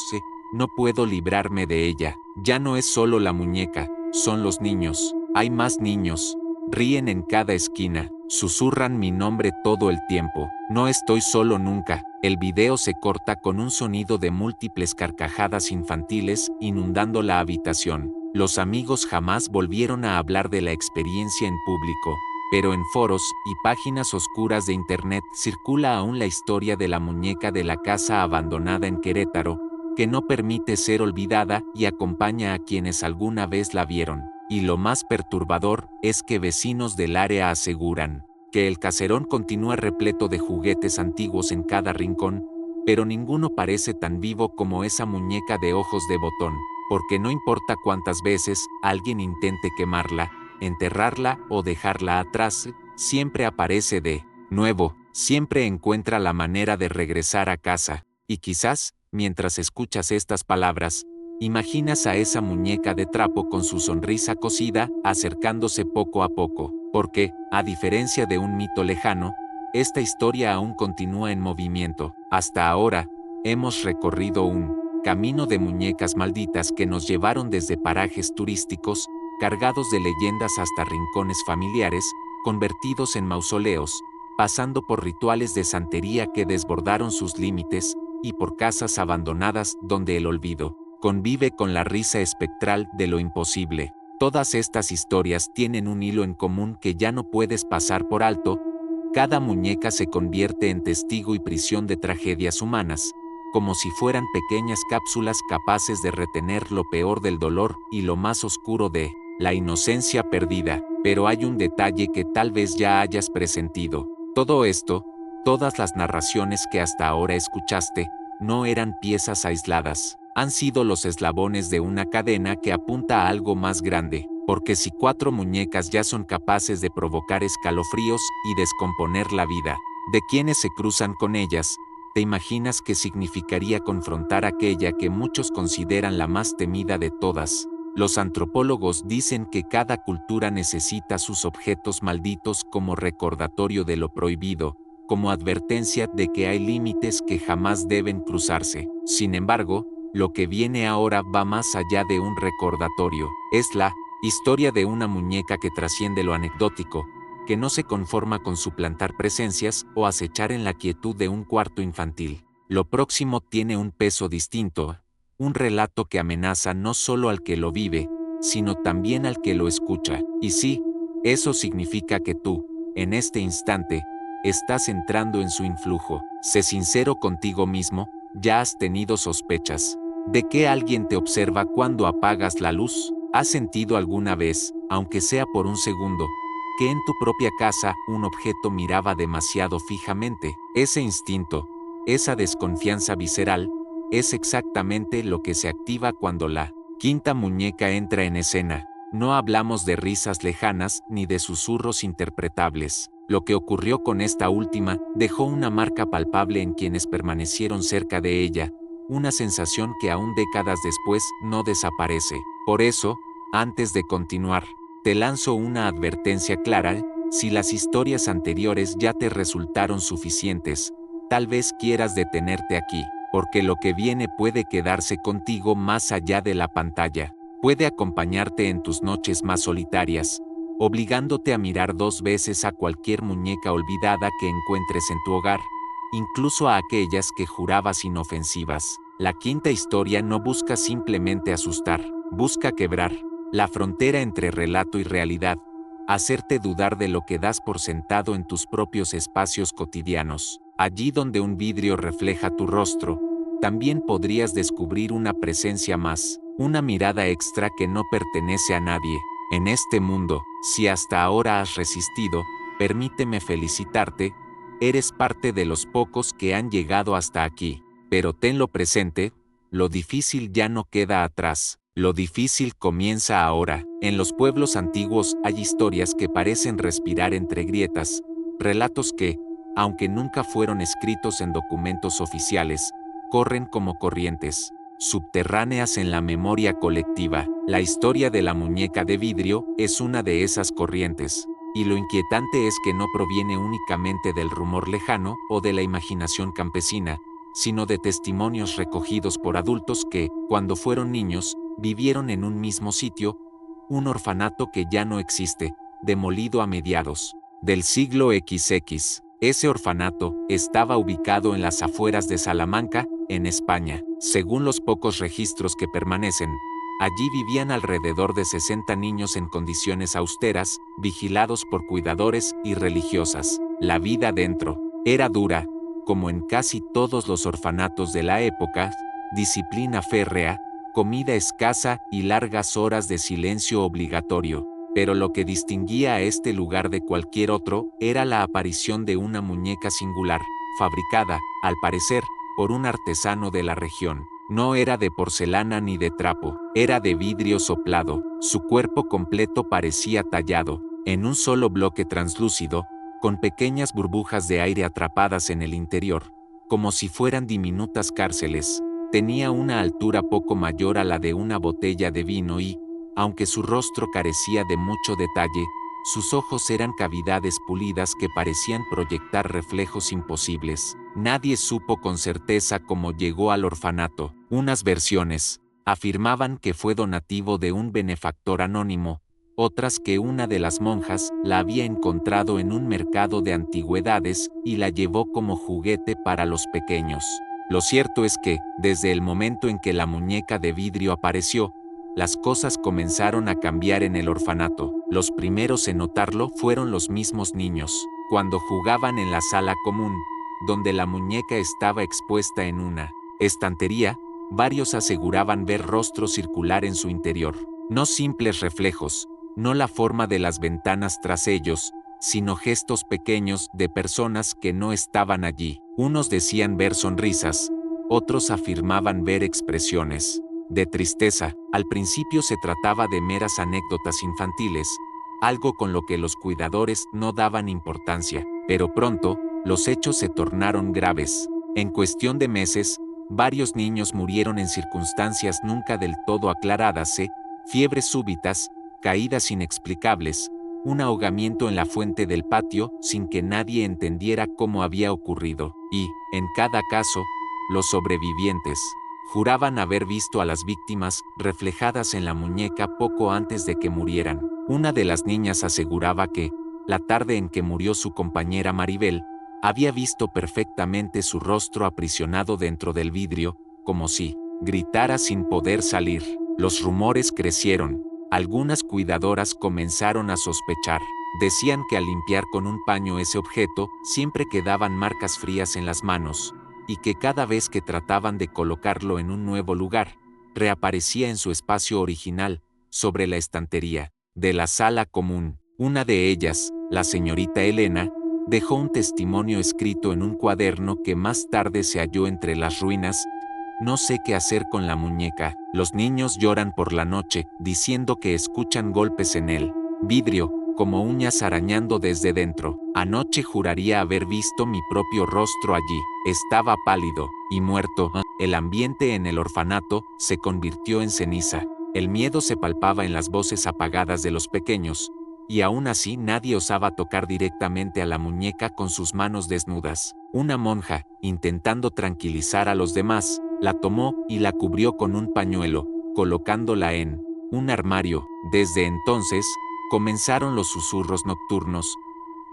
no puedo librarme de ella. Ya no es solo la muñeca, son los niños. Hay más niños. Ríen en cada esquina, susurran mi nombre todo el tiempo. No estoy solo nunca. El video se corta con un sonido de múltiples carcajadas infantiles inundando la habitación. Los amigos jamás volvieron a hablar de la experiencia en público, pero en foros y páginas oscuras de internet circula aún la historia de la muñeca de la casa abandonada en Querétaro, que no permite ser olvidada y acompaña a quienes alguna vez la vieron. Y lo más perturbador es que vecinos del área aseguran que el caserón continúa repleto de juguetes antiguos en cada rincón, pero ninguno parece tan vivo como esa muñeca de ojos de botón, porque no importa cuántas veces alguien intente quemarla, enterrarla o dejarla atrás, siempre aparece de nuevo, siempre encuentra la manera de regresar a casa. Y quizás, mientras escuchas estas palabras, imaginas a esa muñeca de trapo con su sonrisa cosida, acercándose poco a poco, porque, a diferencia de un mito lejano, esta historia aún continúa en movimiento. Hasta ahora, hemos recorrido un camino de muñecas malditas que nos llevaron desde parajes turísticos, cargados de leyendas, hasta rincones familiares, convertidos en mausoleos, pasando por rituales de santería que desbordaron sus límites, y por casas abandonadas donde el olvido convive con la risa espectral de lo imposible. Todas estas historias tienen un hilo en común que ya no puedes pasar por alto. Cada muñeca se convierte en testigo y prisión de tragedias humanas, como si fueran pequeñas cápsulas capaces de retener lo peor del dolor y lo más oscuro de la inocencia perdida. Pero hay un detalle que tal vez ya hayas presentido. Todo esto, todas las narraciones que hasta ahora escuchaste, no eran piezas aisladas. Han sido los eslabones de una cadena que apunta a algo más grande, porque si 4 muñecas ya son capaces de provocar escalofríos y descomponer la vida de quienes se cruzan con ellas, ¿te imaginas qué significaría confrontar aquella que muchos consideran la más temida de todas? Los antropólogos dicen que cada cultura necesita sus objetos malditos como recordatorio de lo prohibido, como advertencia de que hay límites que jamás deben cruzarse. Sin embargo, lo que viene ahora va más allá de un recordatorio. Es la historia de una muñeca que trasciende lo anecdótico, que no se conforma con suplantar presencias o acechar en la quietud de un cuarto infantil. Lo próximo tiene un peso distinto, un relato que amenaza no solo al que lo vive, sino también al que lo escucha. Y sí, eso significa que tú, en este instante, estás entrando en su influjo. Sé sincero contigo mismo, ¿ya has tenido sospechas de que alguien te observa cuando apagas la luz? ¿Has sentido alguna vez, aunque sea por un segundo, que en tu propia casa un objeto miraba demasiado fijamente? Ese instinto, esa desconfianza visceral, es exactamente lo que se activa cuando la quinta muñeca entra en escena. No hablamos de risas lejanas ni de susurros interpretables. Lo que ocurrió con esta última dejó una marca palpable en quienes permanecieron cerca de ella, una sensación que aún décadas después no desaparece. Por eso, antes de continuar, te lanzo una advertencia clara: si las historias anteriores ya te resultaron suficientes, tal vez quieras detenerte aquí, porque lo que viene puede quedarse contigo más allá de la pantalla. Puede acompañarte en tus noches más solitarias, obligándote a mirar 2 veces a cualquier muñeca olvidada que encuentres en tu hogar, incluso a aquellas que jurabas inofensivas. La quinta historia no busca simplemente asustar, busca quebrar la frontera entre relato y realidad, hacerte dudar de lo que das por sentado en tus propios espacios cotidianos. Allí donde un vidrio refleja tu rostro, también podrías descubrir una presencia más, una mirada extra que no pertenece a nadie. En este mundo, si hasta ahora has resistido, permíteme felicitarte, eres parte de los pocos que han llegado hasta aquí. Pero tenlo presente, lo difícil ya no queda atrás, lo difícil comienza ahora. En los pueblos antiguos hay historias que parecen respirar entre grietas, relatos que, aunque nunca fueron escritos en documentos oficiales, corren como corrientes subterráneas en la memoria colectiva. La historia de la muñeca de vidrio es una de esas corrientes, y lo inquietante es que no proviene únicamente del rumor lejano o de la imaginación campesina, sino de testimonios recogidos por adultos que, cuando fueron niños, vivieron en un mismo sitio, un orfanato que ya no existe, demolido a mediados del siglo XX. Ese orfanato estaba ubicado en las afueras de Salamanca, en España. Según los pocos registros que permanecen, allí vivían alrededor de 60 niños en condiciones austeras, vigilados por cuidadores y religiosas. La vida dentro era dura, como en casi todos los orfanatos de la época, disciplina férrea, comida escasa y largas horas de silencio obligatorio. Pero lo que distinguía a este lugar de cualquier otro era la aparición de una muñeca singular, fabricada, al parecer, por un artesano de la región. No era de porcelana ni de trapo, era de vidrio soplado. Su cuerpo completo parecía tallado, en un solo bloque translúcido, con pequeñas burbujas de aire atrapadas en el interior, como si fueran diminutas cárceles. Tenía una altura poco mayor a la de una botella de vino y, aunque su rostro carecía de mucho detalle, sus ojos eran cavidades pulidas que parecían proyectar reflejos imposibles. Nadie supo con certeza cómo llegó al orfanato. Unas versiones afirmaban que fue donativo de un benefactor anónimo, otras que una de las monjas la había encontrado en un mercado de antigüedades y la llevó como juguete para los pequeños. Lo cierto es que, desde el momento en que la muñeca de vidrio apareció, las cosas comenzaron a cambiar en el orfanato. Los primeros en notarlo fueron los mismos niños, cuando jugaban en la sala común, donde la muñeca estaba expuesta en una estantería. Varios aseguraban ver rostros circular en su interior. No simples reflejos, no la forma de las ventanas tras ellos, sino gestos pequeños de personas que no estaban allí. Unos decían ver sonrisas, otros afirmaban ver expresiones de tristeza. Al principio se trataba de meras anécdotas infantiles, algo con lo que los cuidadores no daban importancia, pero pronto, los hechos se tornaron graves. En cuestión de meses, varios niños murieron en circunstancias nunca del todo aclaradas, fiebres súbitas, caídas inexplicables, un ahogamiento en la fuente del patio sin que nadie entendiera cómo había ocurrido, y, en cada caso, los sobrevivientes juraban haber visto a las víctimas reflejadas en la muñeca poco antes de que murieran. Una de las niñas aseguraba que, la tarde en que murió su compañera Maribel, había visto perfectamente su rostro aprisionado dentro del vidrio, como si gritara sin poder salir. Los rumores crecieron. Algunas cuidadoras comenzaron a sospechar. Decían que al limpiar con un paño ese objeto, siempre quedaban marcas frías en las manos, y que cada vez que trataban de colocarlo en un nuevo lugar, reaparecía en su espacio original, sobre la estantería de la sala común. Una de ellas, la señorita Elena, dejó un testimonio escrito en un cuaderno que más tarde se halló entre las ruinas. No sé qué hacer con la muñeca. Los niños lloran por la noche, diciendo que escuchan golpes en el vidrio, como uñas arañando desde dentro. Anoche juraría haber visto mi propio rostro allí. Estaba pálido y muerto. El ambiente en el orfanato se convirtió en ceniza. El miedo se palpaba en las voces apagadas de los pequeños, y aún así nadie osaba tocar directamente a la muñeca con sus manos desnudas. Una monja, intentando tranquilizar a los demás, la tomó y la cubrió con un pañuelo, colocándola en un armario. Desde entonces, comenzaron los susurros nocturnos,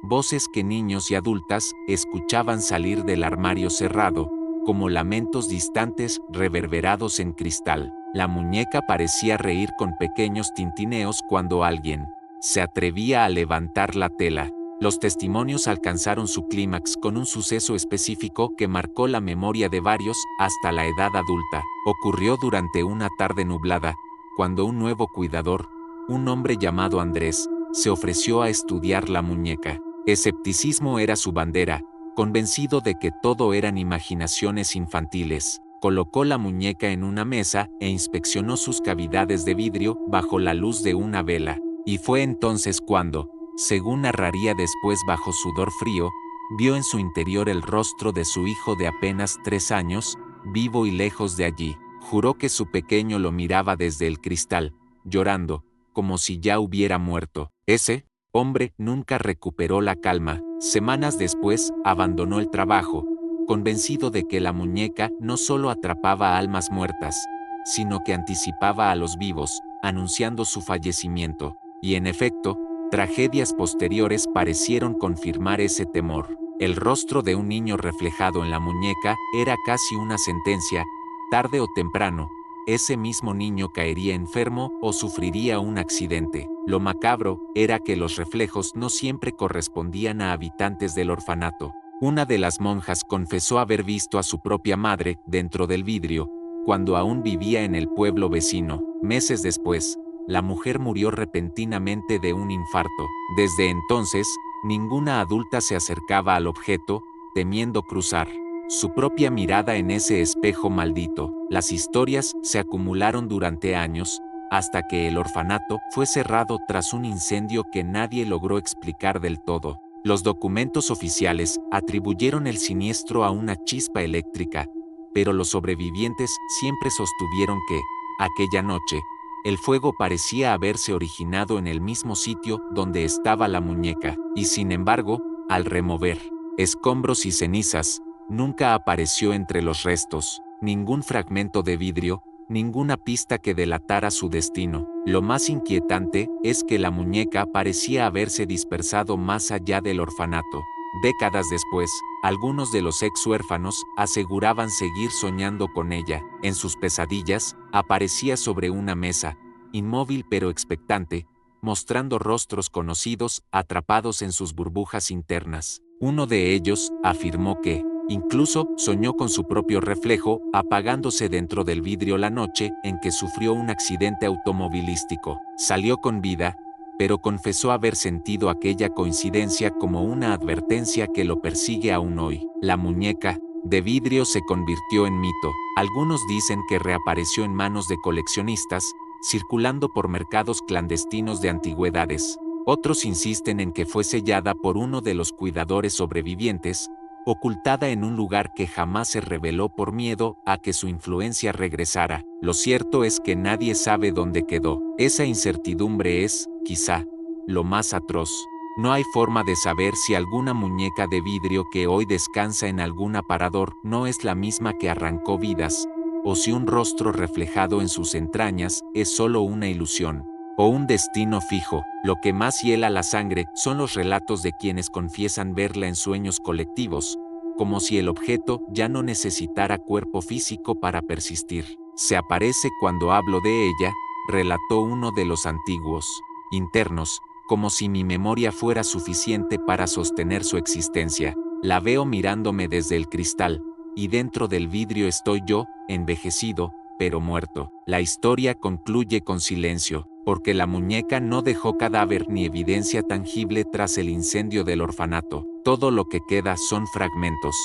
voces que niños y adultas escuchaban salir del armario cerrado, como lamentos distantes reverberados en cristal. La muñeca parecía reír con pequeños tintineos cuando alguien se atrevía a levantar la tela. Los testimonios alcanzaron su clímax con un suceso específico que marcó la memoria de varios hasta la edad adulta. Ocurrió durante una tarde nublada, cuando un nuevo cuidador, un hombre llamado Andrés, se ofreció a estudiar la muñeca. Escepticismo era su bandera, convencido de que todo eran imaginaciones infantiles. Colocó la muñeca en una mesa e inspeccionó sus cavidades de vidrio bajo la luz de una vela. Y fue entonces cuando, según narraría después bajo sudor frío, vio en su interior el rostro de su hijo de apenas 3 años, vivo y lejos de allí. Juró que su pequeño lo miraba desde el cristal, llorando, como si ya hubiera muerto. Ese hombre nunca recuperó la calma. Semanas después, abandonó el trabajo, convencido de que la muñeca no solo atrapaba almas muertas, sino que anticipaba a los vivos, anunciando su fallecimiento. Y en efecto, tragedias posteriores parecieron confirmar ese temor. El rostro de un niño reflejado en la muñeca era casi una sentencia: tarde o temprano, ese mismo niño caería enfermo o sufriría un accidente. Lo macabro era que los reflejos no siempre correspondían a habitantes del orfanato. Una de las monjas confesó haber visto a su propia madre dentro del vidrio, cuando aún vivía en el pueblo vecino. Meses después, la mujer murió repentinamente de un infarto. Desde entonces, ninguna adulta se acercaba al objeto, temiendo cruzar su propia mirada en ese espejo maldito. Las historias se acumularon durante años, hasta que el orfanato fue cerrado tras un incendio que nadie logró explicar del todo. Los documentos oficiales atribuyeron el siniestro a una chispa eléctrica, pero los sobrevivientes siempre sostuvieron que, aquella noche, el fuego parecía haberse originado en el mismo sitio donde estaba la muñeca, y sin embargo, al remover escombros y cenizas, nunca apareció entre los restos ningún fragmento de vidrio, ninguna pista que delatara su destino. Lo más inquietante es que la muñeca parecía haberse dispersado más allá del orfanato. Décadas después, algunos de los ex huérfanos aseguraban seguir soñando con ella. En sus pesadillas, aparecía sobre una mesa, inmóvil pero expectante, mostrando rostros conocidos atrapados en sus burbujas internas. Uno de ellos afirmó que, incluso, soñó con su propio reflejo apagándose dentro del vidrio la noche en que sufrió un accidente automovilístico. Salió con vida, pero confesó haber sentido aquella coincidencia como una advertencia que lo persigue aún hoy. La muñeca de vidrio se convirtió en mito. Algunos dicen que reapareció en manos de coleccionistas, circulando por mercados clandestinos de antigüedades. Otros insisten en que fue sellada por uno de los cuidadores sobrevivientes, ocultada en un lugar que jamás se reveló por miedo a que su influencia regresara. Lo cierto es que nadie sabe dónde quedó. Esa incertidumbre es, quizá, lo más atroz. No hay forma de saber si alguna muñeca de vidrio que hoy descansa en algún aparador no es la misma que arrancó vidas, o si un rostro reflejado en sus entrañas es solo una ilusión, o un destino fijo. Lo que más hiela la sangre son los relatos de quienes confiesan verla en sueños colectivos, como si el objeto ya no necesitara cuerpo físico para persistir. Se aparece cuando hablo de ella, relató uno de los antiguos internos, como si mi memoria fuera suficiente para sostener su existencia. La veo mirándome desde el cristal, y dentro del vidrio estoy yo, envejecido, pero muerto. La historia concluye con silencio, porque la muñeca no dejó cadáver ni evidencia tangible tras el incendio del orfanato. Todo lo que queda son fragmentos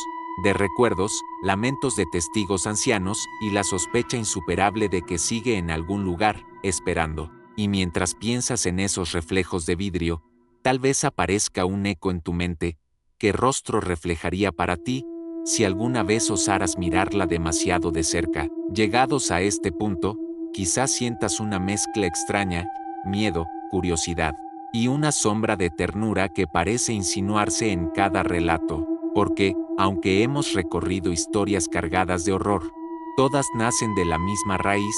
de recuerdos, lamentos de testigos ancianos y la sospecha insuperable de que sigue en algún lugar, esperando. Y mientras piensas en esos reflejos de vidrio, tal vez aparezca un eco en tu mente. ¿Qué rostro reflejaría para ti si alguna vez osaras mirarla demasiado de cerca? Llegados a este punto, quizás sientas una mezcla extraña, miedo, curiosidad, y una sombra de ternura que parece insinuarse en cada relato, porque, aunque hemos recorrido historias cargadas de horror, todas nacen de la misma raíz,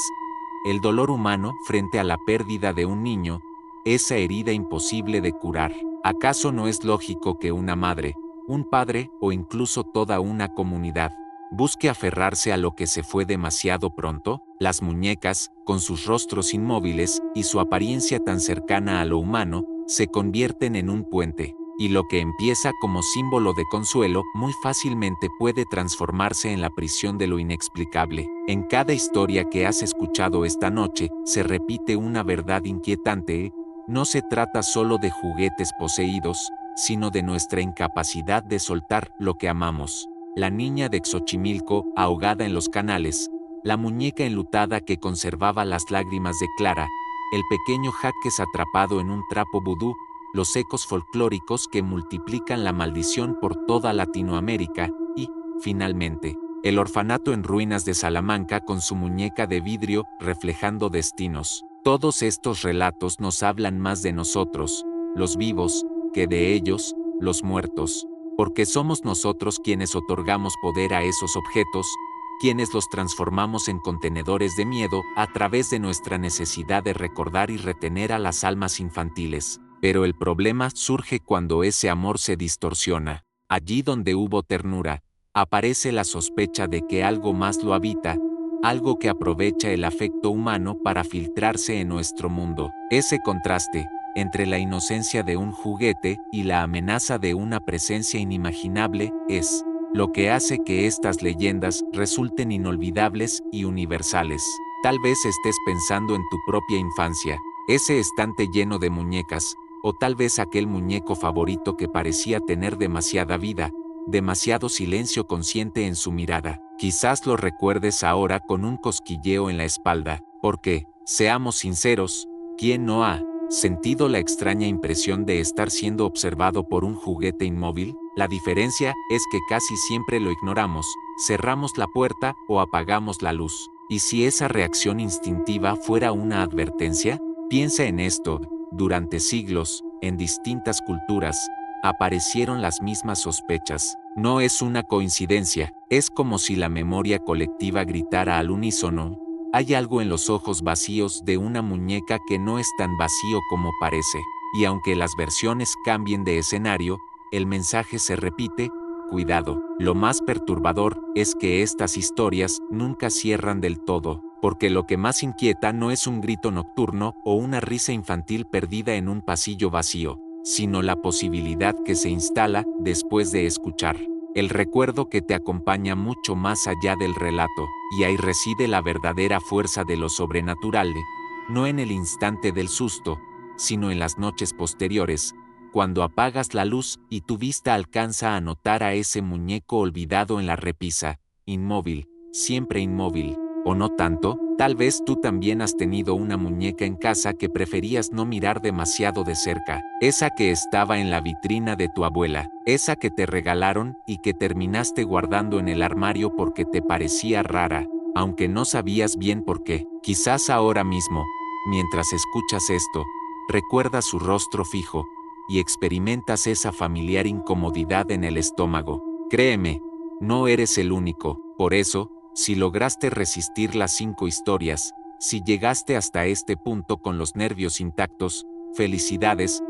el dolor humano frente a la pérdida de un niño, esa herida imposible de curar. ¿Acaso no es lógico que una madre, un padre o incluso toda una comunidad busque aferrarse a lo que se fue demasiado pronto? Las muñecas, con sus rostros inmóviles y su apariencia tan cercana a lo humano, se convierten en un puente, y lo que empieza como símbolo de consuelo muy fácilmente puede transformarse en la prisión de lo inexplicable. En cada historia que has escuchado esta noche, se repite una verdad inquietante: no se trata solo de juguetes poseídos, sino de nuestra incapacidad de soltar lo que amamos. La niña de Xochimilco, ahogada en los canales, la muñeca enlutada que conservaba las lágrimas de Clara, el pequeño Jaques atrapado en un trapo vudú, los ecos folclóricos que multiplican la maldición por toda Latinoamérica y, finalmente, el orfanato en ruinas de Salamanca con su muñeca de vidrio reflejando destinos. Todos estos relatos nos hablan más de nosotros, los vivos, que de ellos, los muertos, porque somos nosotros quienes otorgamos poder a esos objetos, quienes los transformamos en contenedores de miedo a través de nuestra necesidad de recordar y retener a las almas infantiles. Pero el problema surge cuando ese amor se distorsiona. Allí donde hubo ternura, aparece la sospecha de que algo más lo habita, algo que aprovecha el afecto humano para filtrarse en nuestro mundo. Ese contraste entre la inocencia de un juguete y la amenaza de una presencia inimaginable es lo que hace que estas leyendas resulten inolvidables y universales. Tal vez estés pensando en tu propia infancia, ese estante lleno de muñecas, o tal vez aquel muñeco favorito que parecía tener demasiada vida, demasiado silencio consciente en su mirada. Quizás lo recuerdes ahora con un cosquilleo en la espalda, porque, seamos sinceros, ¿quién no ha sentido la extraña impresión de estar siendo observado por un juguete inmóvil? La diferencia es que casi siempre lo ignoramos, cerramos la puerta o apagamos la luz. ¿Y si esa reacción instintiva fuera una advertencia? Piensa en esto: durante siglos, en distintas culturas, aparecieron las mismas sospechas. No es una coincidencia, es como si la memoria colectiva gritara al unísono: hay algo en los ojos vacíos de una muñeca que no es tan vacío como parece. Y aunque las versiones cambien de escenario, el mensaje se repite: cuidado. Lo más perturbador es que estas historias nunca cierran del todo, porque lo que más inquieta no es un grito nocturno o una risa infantil perdida en un pasillo vacío, sino la posibilidad que se instala después de escuchar. El recuerdo que te acompaña mucho más allá del relato, y ahí reside la verdadera fuerza de lo sobrenatural, no en el instante del susto, sino en las noches posteriores, cuando apagas la luz y tu vista alcanza a notar a ese muñeco olvidado en la repisa, inmóvil, siempre inmóvil. ¿O no tanto? Tal vez tú también has tenido una muñeca en casa que preferías no mirar demasiado de cerca, esa que estaba en la vitrina de tu abuela, esa que te regalaron y que terminaste guardando en el armario porque te parecía rara, aunque no sabías bien por qué. Quizás ahora mismo, mientras escuchas esto, recuerdas su rostro fijo y experimentas esa familiar incomodidad en el estómago. Créeme, no eres el único. Por eso, si lograste resistir las 5 historias, si llegaste hasta este punto con los nervios intactos, felicidades,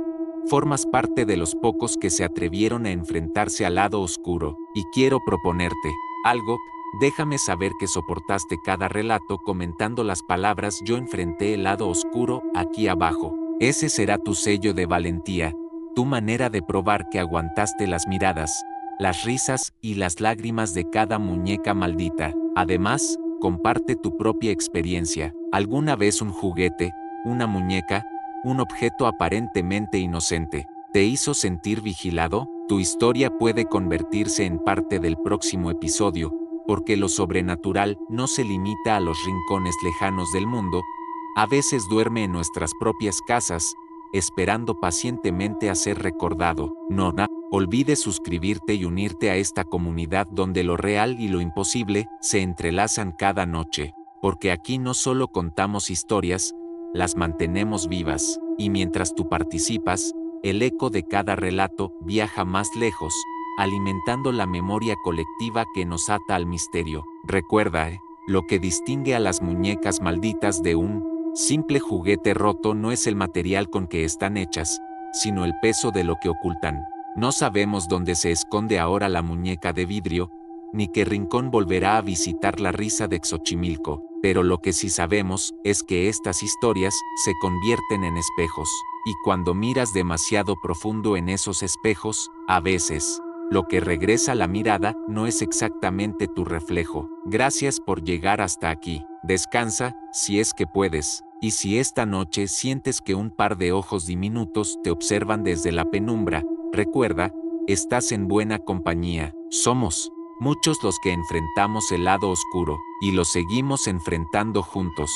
formas parte de los pocos que se atrevieron a enfrentarse al lado oscuro. Y quiero proponerte algo: déjame saber que soportaste cada relato comentando las palabras "yo enfrenté el lado oscuro" aquí abajo. Ese será tu sello de valentía, tu manera de probar que aguantaste las miradas, las risas y las lágrimas de cada muñeca maldita. Además, comparte tu propia experiencia. ¿Alguna vez un juguete, una muñeca, un objeto aparentemente inocente, te hizo sentir vigilado? Tu historia puede convertirse en parte del próximo episodio, porque lo sobrenatural no se limita a los rincones lejanos del mundo, a veces duerme en nuestras propias casas, esperando pacientemente a ser recordado. No olvides suscribirte y unirte a esta comunidad donde lo real y lo imposible se entrelazan cada noche, porque aquí no solo contamos historias, las mantenemos vivas, y mientras tú participas, el eco de cada relato viaja más lejos, alimentando la memoria colectiva que nos ata al misterio. Recuerda, Lo que distingue a las muñecas malditas de un simple juguete roto no es el material con que están hechas, sino el peso de lo que ocultan. No sabemos dónde se esconde ahora la muñeca de vidrio, ni qué rincón volverá a visitar la risa de Xochimilco, pero lo que sí sabemos es que estas historias se convierten en espejos, y cuando miras demasiado profundo en esos espejos, a veces, lo que regresa la mirada no es exactamente tu reflejo. Gracias por llegar hasta aquí. Descansa, si es que puedes, y si esta noche sientes que un par de ojos diminutos te observan desde la penumbra, recuerda, estás en buena compañía. Somos muchos los que enfrentamos el lado oscuro, y lo seguimos enfrentando juntos.